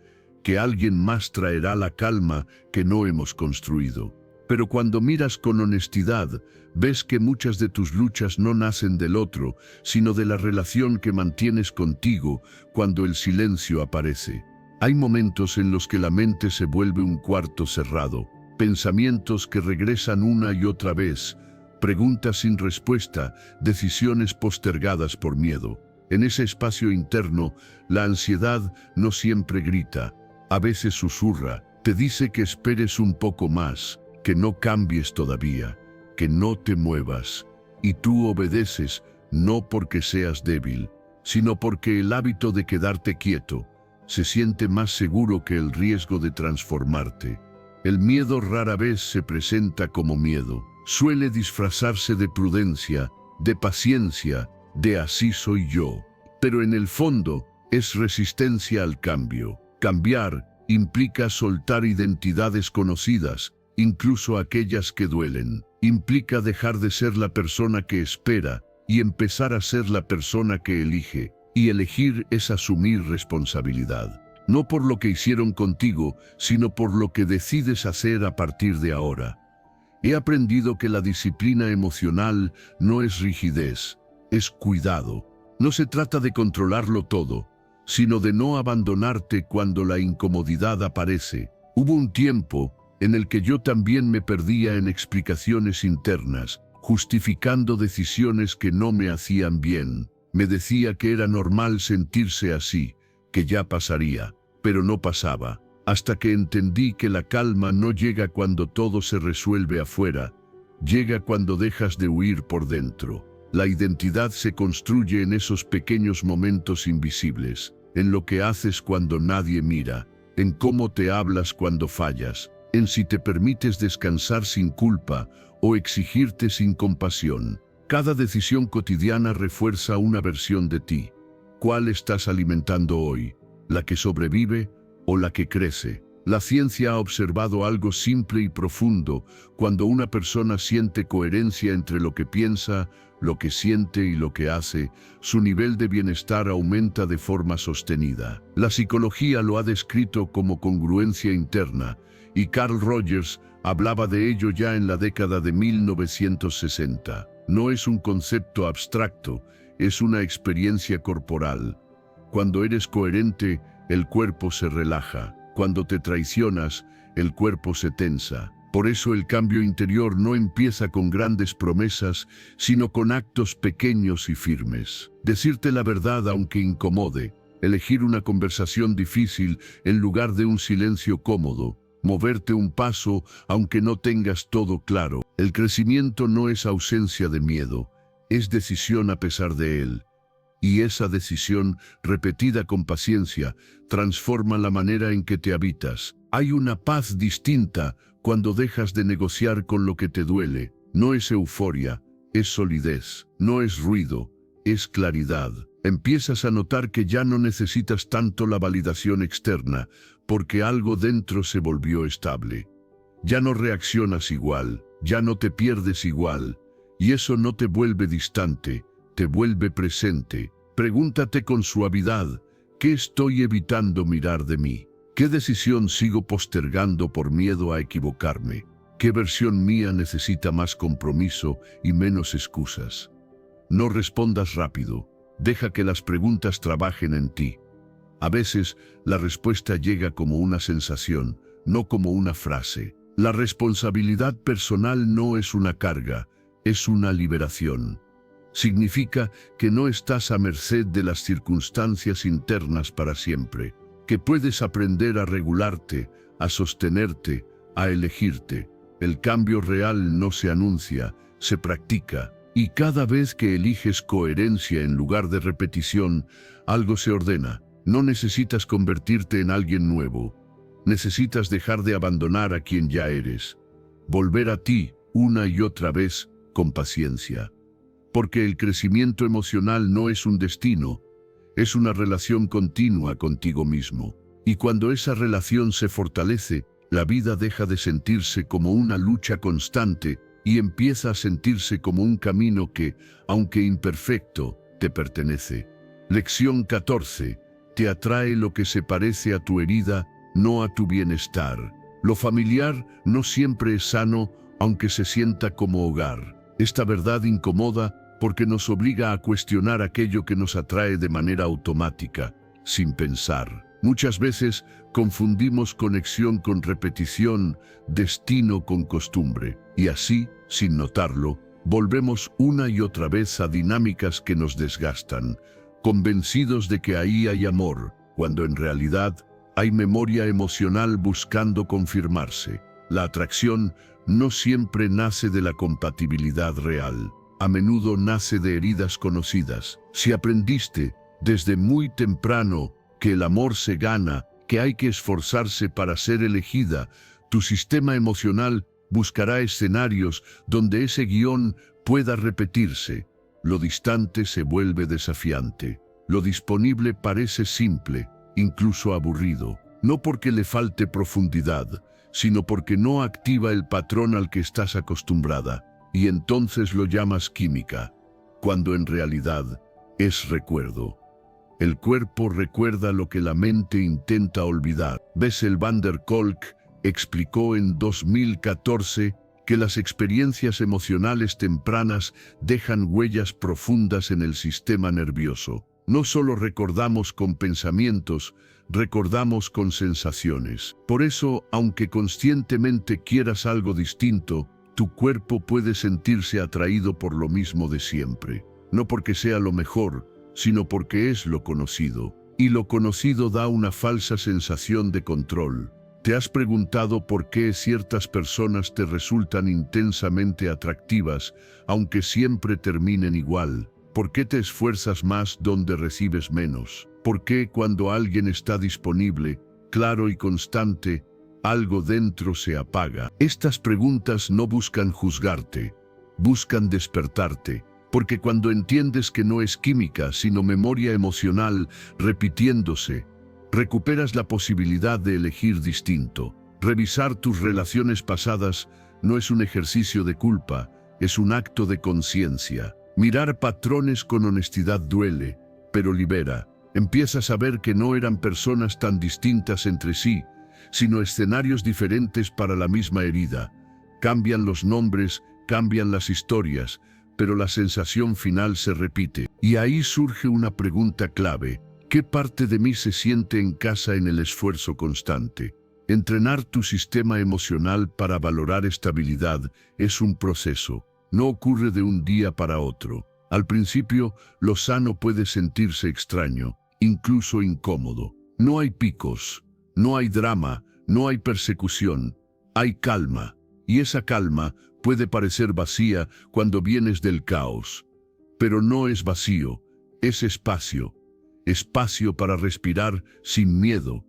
que alguien más traerá la calma que no hemos construido. Pero cuando miras con honestidad, ves que muchas de tus luchas no nacen del otro, sino de la relación que mantienes contigo cuando el silencio aparece. Hay momentos en los que la mente se vuelve un cuarto cerrado, pensamientos que regresan una y otra vez, preguntas sin respuesta, decisiones postergadas por miedo. En ese espacio interno, la ansiedad no siempre grita, a veces susurra, Te dice que esperes un poco más, que no cambies todavía, que no te muevas. Y tú obedeces, no porque seas débil, sino porque el hábito de quedarte quieto se siente más seguro que el riesgo de transformarte. El miedo rara vez se presenta como miedo. Suele disfrazarse de prudencia, de paciencia, de así soy yo. Pero en el fondo es resistencia al cambio. Cambiar implica soltar identidades conocidas, incluso aquellas que duelen. Implica dejar de ser la persona que espera y empezar a ser la persona que elige. Y elegir es asumir responsabilidad. No por lo que hicieron contigo, sino por lo que decides hacer a partir de ahora. He aprendido que la disciplina emocional no es rigidez, es cuidado. No se trata de controlarlo todo, sino de no abandonarte cuando la incomodidad aparece. Hubo un tiempo en el que yo también me perdía en explicaciones internas, justificando decisiones que no me hacían bien. Me decía que era normal sentirse así, que ya pasaría, pero no pasaba, hasta que entendí que la calma no llega cuando todo se resuelve afuera, llega cuando dejas de huir por dentro. La identidad se construye en esos pequeños momentos invisibles, en lo que haces cuando nadie mira, en cómo te hablas cuando fallas, en si te permites descansar sin culpa o exigirte sin compasión. Cada decisión cotidiana refuerza una versión de ti. ¿Cuál estás alimentando hoy? ¿La que sobrevive o la que crece? La ciencia ha observado algo simple y profundo. Cuando una persona siente coherencia entre lo que piensa, lo que siente y lo que hace, su nivel de bienestar aumenta de forma sostenida. La psicología lo ha descrito como congruencia interna, y Carl Rogers hablaba de ello ya en la década de 1960. No es un concepto abstracto, es una experiencia corporal. Cuando eres coherente, el cuerpo se relaja. Cuando te traicionas, el cuerpo se tensa. Por eso el cambio interior no empieza con grandes promesas, sino con actos pequeños y firmes. Decirte la verdad aunque incomode, elegir una conversación difícil en lugar de un silencio cómodo, moverte un paso aunque no tengas todo claro. El crecimiento no es ausencia de miedo, es decisión a pesar de él. Y esa decisión, repetida con paciencia, transforma la manera en que te habitas. Hay una paz distinta cuando dejas de negociar con lo que te duele. No es euforia, es solidez. No es ruido, es claridad. Empiezas a notar que ya no necesitas tanto la validación externa, porque algo dentro se volvió estable. Ya no reaccionas igual, ya no te pierdes igual, y eso no te vuelve distante, te vuelve presente. Pregúntate con suavidad, ¿qué estoy evitando mirar de mí? ¿Qué decisión sigo postergando por miedo a equivocarme? ¿Qué versión mía necesita más compromiso y menos excusas? No respondas rápido, deja que las preguntas trabajen en ti. A veces, la respuesta llega como una sensación, no como una frase. La responsabilidad personal no es una carga, es una liberación. Significa que no estás a merced de las circunstancias internas para siempre, que puedes aprender a regularte, a sostenerte, a elegirte. El cambio real no se anuncia, se practica, y cada vez que eliges coherencia en lugar de repetición, algo se ordena. No necesitas convertirte en alguien nuevo, necesitas dejar de abandonar a quien ya eres, volver a ti una y otra vez con paciencia. Porque el crecimiento emocional no es un destino, es una relación continua contigo mismo. Y cuando esa relación se fortalece, la vida deja de sentirse como una lucha constante y empieza a sentirse como un camino que, aunque imperfecto, te pertenece. Lección 14. Te atrae lo que se parece a tu herida, no a tu bienestar. Lo familiar no siempre es sano, aunque se sienta como hogar. Esta verdad incomoda porque nos obliga a cuestionar aquello que nos atrae de manera automática, sin pensar. Muchas veces confundimos conexión con repetición, destino con costumbre, y así, sin notarlo, volvemos una y otra vez a dinámicas que nos desgastan, convencidos de que ahí hay amor, cuando en realidad Hay memoria emocional buscando confirmarse. La atracción no siempre nace de la compatibilidad real. A menudo nace de heridas conocidas. Si aprendiste desde muy temprano que el amor se gana, que hay que esforzarse para ser elegida, tu sistema emocional buscará escenarios donde ese guión pueda repetirse. Lo distante se vuelve desafiante. Lo disponible parece simple, incluso aburrido. No porque le falte profundidad, sino porque no activa el patrón al que estás acostumbrada. Y entonces lo llamas química, cuando en realidad es recuerdo. El cuerpo recuerda lo que la mente intenta olvidar. Bessel van der Kolk explicó en 2014 que las experiencias emocionales tempranas dejan huellas profundas en el sistema nervioso. No solo recordamos con pensamientos, recordamos con sensaciones. Por eso, aunque conscientemente quieras algo distinto, tu cuerpo puede sentirse atraído por lo mismo de siempre. No porque sea lo mejor, sino porque es lo conocido. Y lo conocido da una falsa sensación de control. ¿Te has preguntado por qué ciertas personas te resultan intensamente atractivas, aunque siempre terminen igual? ¿Por qué te esfuerzas más donde recibes menos? ¿Por qué cuando alguien está disponible, claro y constante, algo dentro se apaga? Estas preguntas no buscan juzgarte, buscan despertarte. Porque cuando entiendes que no es química, sino memoria emocional repitiéndose, recuperas la posibilidad de elegir distinto. Revisar tus relaciones pasadas no es un ejercicio de culpa, es un acto de conciencia. Mirar patrones con honestidad duele, pero libera. Empiezas a ver que no eran personas tan distintas entre sí, sino escenarios diferentes para la misma herida. Cambian los nombres, cambian las historias, pero la sensación final se repite. Y ahí surge una pregunta clave. ¿Qué parte de mí se siente en casa en el esfuerzo constante? Entrenar tu sistema emocional para valorar estabilidad es un proceso. No ocurre de un día para otro. Al principio, lo sano puede sentirse extraño, incluso incómodo. No hay picos, no hay drama, no hay persecución. Hay calma. Y esa calma puede parecer vacía cuando vienes del caos. Pero no es vacío, es espacio. Espacio para respirar sin miedo,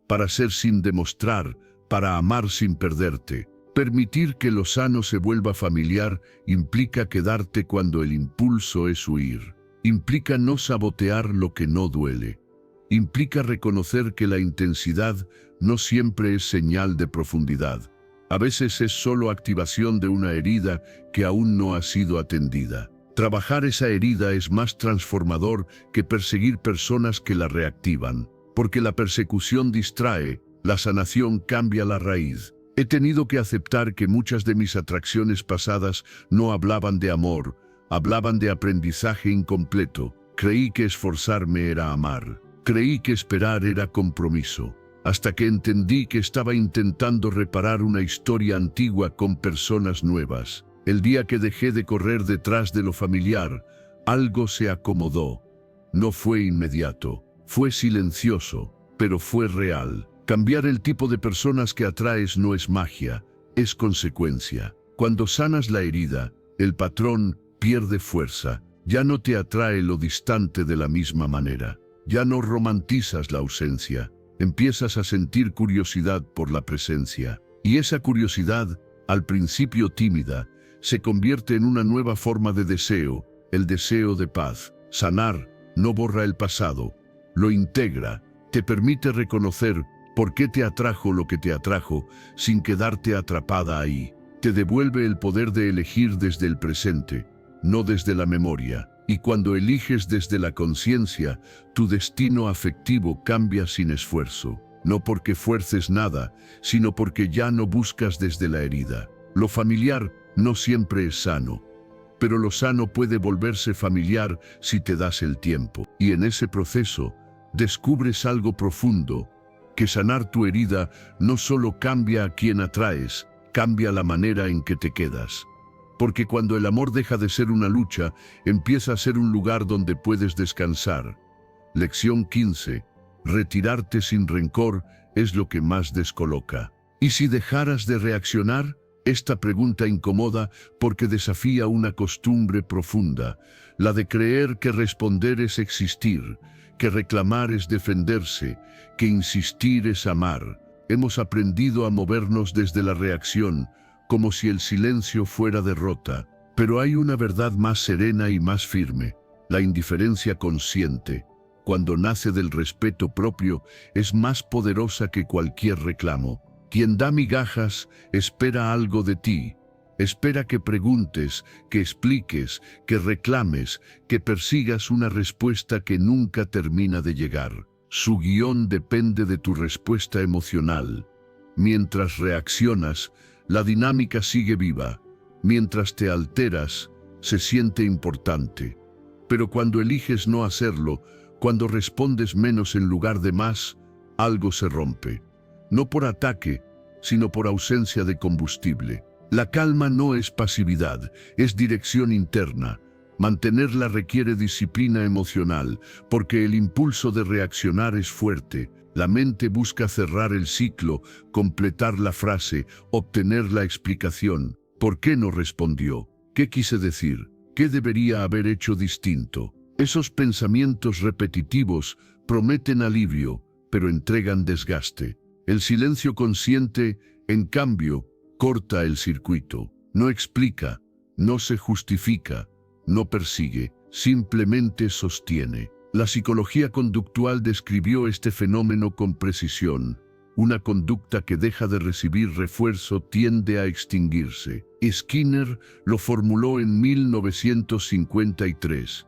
para ser sin demostrar, para amar sin perderte. Permitir que lo sano se vuelva familiar implica quedarte cuando el impulso es huir. Implica no sabotear lo que no duele. Implica reconocer que la intensidad no siempre es señal de profundidad. A veces es solo activación de una herida que aún no ha sido atendida. Trabajar esa herida es más transformador que perseguir personas que la reactivan. Porque la persecución distrae, la sanación cambia la raíz. He tenido que aceptar que muchas de mis atracciones pasadas no hablaban de amor, hablaban de aprendizaje incompleto. Creí que esforzarme era amar. Creí que esperar era compromiso. Hasta que entendí que estaba intentando reparar una historia antigua con personas nuevas. El día que dejé de correr detrás de lo familiar, algo se acomodó. No fue inmediato, fue silencioso, pero fue real. Cambiar el tipo de personas que atraes no es magia, es consecuencia. Cuando sanas la herida, el patrón pierde fuerza. Ya no te atrae lo distante de la misma manera. Ya no romantizas la ausencia. Empiezas a sentir curiosidad por la presencia. Y esa curiosidad, al principio tímida, se convierte en una nueva forma de deseo, el deseo de paz. Sanar no borra el pasado, lo integra, te permite reconocer por qué te atrajo lo que te atrajo sin quedarte atrapada ahí. Te devuelve el poder de elegir desde el presente, no desde la memoria. Y cuando eliges desde la conciencia, tu destino afectivo cambia sin esfuerzo. No porque fuerces nada, sino porque ya no buscas desde la herida. Lo familiar no siempre es sano, pero lo sano puede volverse familiar si te das el tiempo. Y en ese proceso, descubres algo profundo, que sanar tu herida no solo cambia a quien atraes, cambia la manera en que te quedas. Porque cuando el amor deja de ser una lucha, empieza a ser un lugar donde puedes descansar. Lección 15. Retirarte sin rencor es lo que más descoloca. ¿Y si dejaras de reaccionar? Esta pregunta incomoda porque desafía una costumbre profunda, la de creer que responder es existir, que reclamar es defenderse, que insistir es amar. Hemos aprendido a movernos desde la reacción, como si el silencio fuera derrota. Pero hay una verdad más serena y más firme, la indiferencia consciente. Cuando nace del respeto propio, es más poderosa que cualquier reclamo. Quien da migajas espera algo de ti. Espera que preguntes, que expliques, que reclames, que persigas una respuesta que nunca termina de llegar. Su guión depende de tu respuesta emocional. Mientras reaccionas, la dinámica sigue viva. Mientras te alteras, se siente importante. Pero cuando eliges no hacerlo, cuando respondes menos en lugar de más, algo se rompe. No por ataque, sino por ausencia de combustible. La calma no es pasividad, es dirección interna. Mantenerla requiere disciplina emocional, porque el impulso de reaccionar es fuerte. La mente busca cerrar el ciclo, completar la frase, obtener la explicación. ¿Por qué no respondió? ¿Qué quise decir? ¿Qué debería haber hecho distinto? Esos pensamientos repetitivos prometen alivio, pero entregan desgaste. El silencio consciente, en cambio, corta el circuito. No explica, no se justifica, no persigue, simplemente sostiene. La psicología conductual describió este fenómeno con precisión. Una conducta que deja de recibir refuerzo tiende a extinguirse. Skinner lo formuló en 1953.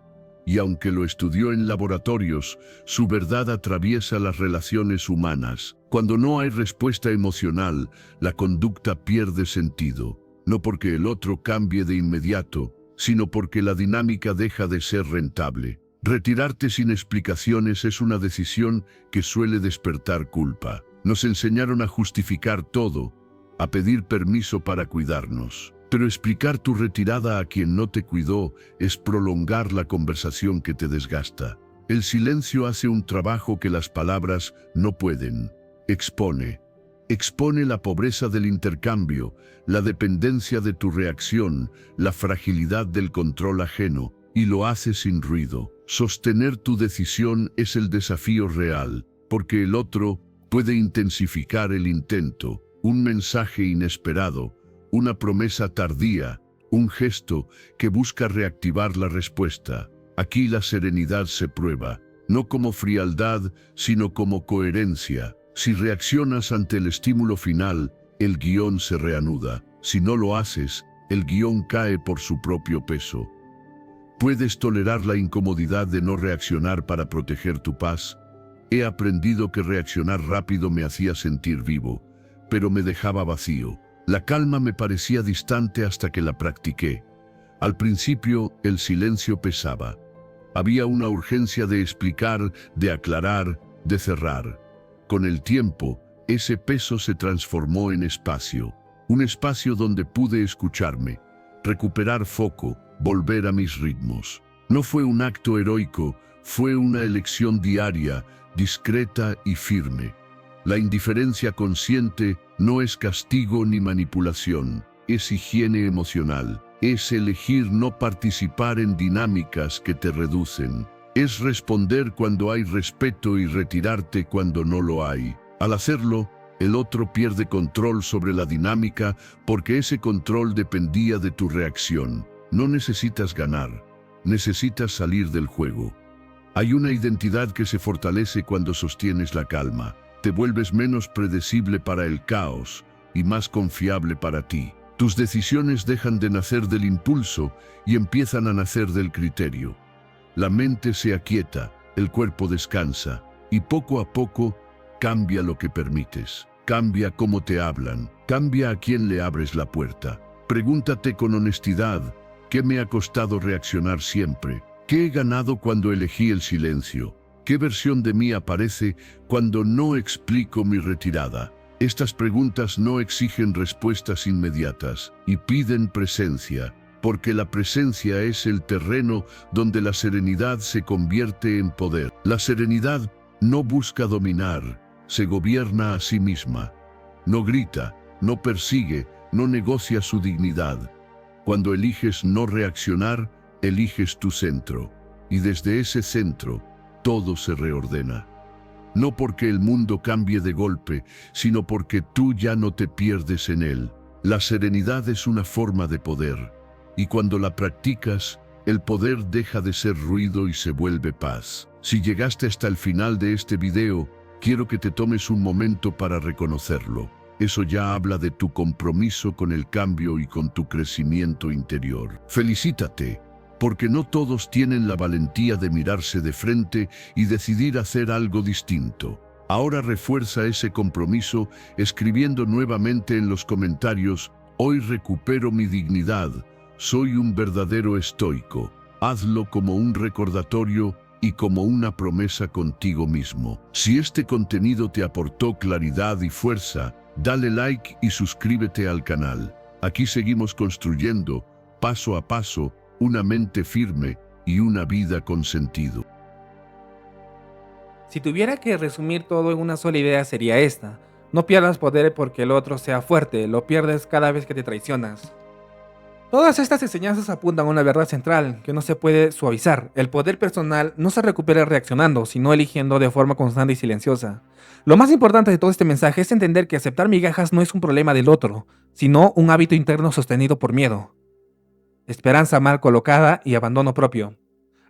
Y aunque lo estudió en laboratorios, su verdad atraviesa las relaciones humanas. Cuando no hay respuesta emocional, la conducta pierde sentido. No porque el otro cambie de inmediato, sino porque la dinámica deja de ser rentable. Retirarte sin explicaciones es una decisión que suele despertar culpa. Nos enseñaron a justificar todo, a pedir permiso para cuidarnos. Pero explicar tu retirada a quien no te cuidó es prolongar la conversación que te desgasta. El silencio hace un trabajo que las palabras no pueden. Expone la pobreza del intercambio, la dependencia de tu reacción, la fragilidad del control ajeno, y lo hace sin ruido. Sostener tu decisión es el desafío real, porque el otro puede intensificar el intento, un mensaje inesperado, una promesa tardía, un gesto que busca reactivar la respuesta. Aquí la serenidad se prueba, no como frialdad, sino como coherencia. Si reaccionas ante el estímulo final, el guión se reanuda. Si no lo haces, el guión cae por su propio peso. ¿Puedes tolerar la incomodidad de no reaccionar para proteger tu paz? He aprendido que reaccionar rápido me hacía sentir vivo, pero me dejaba vacío. La calma me parecía distante hasta que la practiqué. Al principio, el silencio pesaba. Había una urgencia de explicar, de aclarar, de cerrar. Con el tiempo, ese peso se transformó en espacio. Un espacio donde pude escucharme, recuperar foco, volver a mis ritmos. No fue un acto heroico, fue una elección diaria, discreta y firme. La indiferencia consciente no es castigo ni manipulación, es higiene emocional. Es elegir no participar en dinámicas que te reducen. Es responder cuando hay respeto y retirarte cuando no lo hay. Al hacerlo, el otro pierde control sobre la dinámica porque ese control dependía de tu reacción. No necesitas ganar, necesitas salir del juego. Hay una identidad que se fortalece cuando sostienes la calma. Te vuelves menos predecible para el caos y más confiable para ti. Tus decisiones dejan de nacer del impulso y empiezan a nacer del criterio. La mente se aquieta, el cuerpo descansa y poco a poco cambia lo que permites. Cambia cómo te hablan, cambia a quién le abres la puerta. Pregúntate con honestidad, ¿qué me ha costado reaccionar siempre? ¿Qué he ganado cuando elegí el silencio? ¿Qué versión de mí aparece cuando no explico mi retirada? Estas preguntas no exigen respuestas inmediatas y piden presencia, porque la presencia es el terreno donde la serenidad se convierte en poder. La serenidad No busca dominar, se gobierna a sí misma. No grita, no persigue, no negocia su dignidad. Cuando eliges no reaccionar, eliges tu centro. Y desde ese centro, todo se reordena. No porque el mundo cambie de golpe, sino porque tú ya no te pierdes en él. La serenidad es una forma de poder. Y cuando la practicas, el poder deja de ser ruido y se vuelve paz. Si llegaste hasta el final de este video, quiero que te tomes un momento para reconocerlo. Eso ya habla de tu compromiso con el cambio y con tu crecimiento interior. Felicítate, porque no todos tienen la valentía de mirarse de frente y decidir hacer algo distinto. Ahora refuerza ese compromiso escribiendo nuevamente en los comentarios: hoy recupero mi dignidad, soy un verdadero estoico. Hazlo como un recordatorio y como una promesa contigo mismo. Si este contenido te aportó claridad y fuerza, dale like y suscríbete al canal. Aquí seguimos construyendo, paso a paso, una mente firme y una vida con sentido. Si tuviera que resumir todo en una sola idea sería esta: no pierdas poder porque el otro sea fuerte, lo pierdes cada vez que te traicionas. Todas estas enseñanzas apuntan a una verdad central que no se puede suavizar. El poder personal no se recupera reaccionando, sino eligiendo de forma constante y silenciosa. Lo más importante de todo este mensaje es entender que aceptar migajas no es un problema del otro, sino un hábito interno sostenido por miedo, esperanza mal colocada y abandono propio.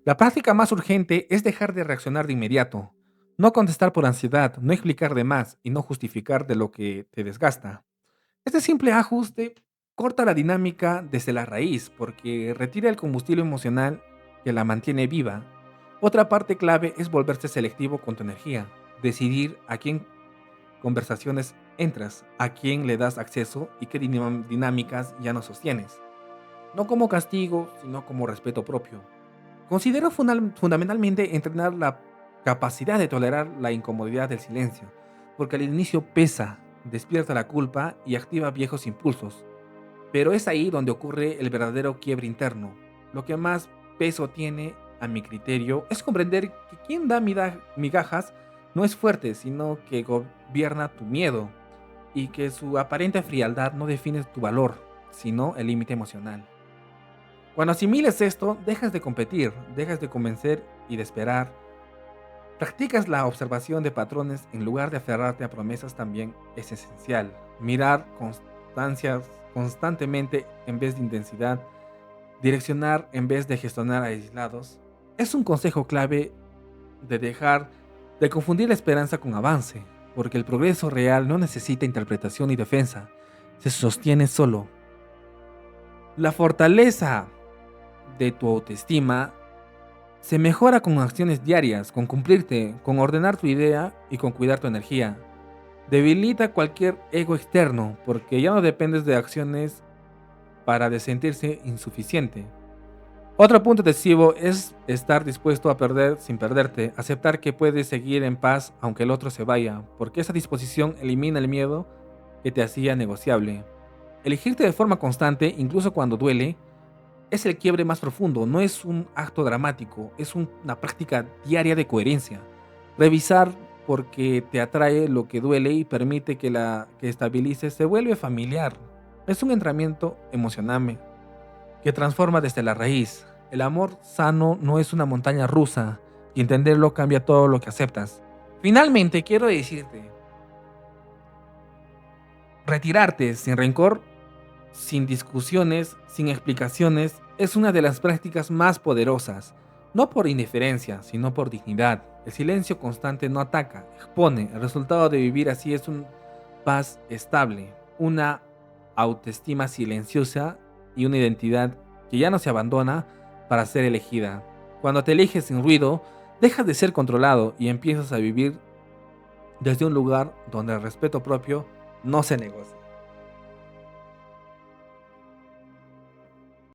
La práctica más urgente es dejar de reaccionar de inmediato, no contestar por ansiedad, no explicar de más y no justificar de lo que te desgasta. Este simple ajuste corta la dinámica desde la raíz porque retira el combustible emocional que la mantiene viva. Otra parte clave es volverse selectivo con tu energía, decidir a quién conversaciones entras, a quién le das acceso y qué dinámicas ya no sostienes. No como castigo, sino como respeto propio. Considero fundamentalmente entrenar la capacidad de tolerar la incomodidad del silencio, porque al inicio pesa, despierta la culpa y activa viejos impulsos. Pero es ahí donde ocurre el verdadero quiebre interno. Lo que más peso tiene, a mi criterio, es comprender que quien da migajas no es fuerte, sino que gobierna tu miedo, y que su aparente frialdad no define tu valor, sino el límite emocional. Cuando asimiles esto, dejas de competir, dejas de convencer y de esperar. Practicas la observación de patrones en lugar de aferrarte a promesas también es esencial. Mirar constantemente en vez de intensidad, direccionar en vez de gestionar aislados, es un consejo clave de dejar de confundir la esperanza con avance, porque el progreso real no necesita interpretación ni defensa, se sostiene solo. La fortaleza de tu autoestima se mejora con acciones diarias, con cumplirte, con ordenar tu idea y con cuidar tu energía. Debilita cualquier ego externo porque ya no dependes de acciones para de sentirse insuficiente. Otro punto decisivo es estar dispuesto a perder sin perderte, aceptar que puedes seguir en paz aunque el otro se vaya, porque esa disposición elimina el miedo que te hacía negociable. Elegirte de forma constante, incluso cuando duele, es el quiebre más profundo, no es un acto dramático, es una práctica diaria de coherencia. Revisar porque te atrae lo que duele y permite que la que estabilice se vuelve familiar. Es un entrenamiento emocional que transforma desde la raíz. El amor sano no es una montaña rusa y entenderlo cambia todo lo que aceptas. Finalmente, quiero decirte, retirarte sin rencor, sin discusiones, sin explicaciones, es una de las prácticas más poderosas. No por indiferencia, sino por dignidad. El silencio constante no ataca, expone. El resultado de vivir así es una paz estable, una autoestima silenciosa y una identidad que ya no se abandona para ser elegida. Cuando te eliges sin ruido, dejas de ser controlado y empiezas a vivir desde un lugar donde el respeto propio no se negocia.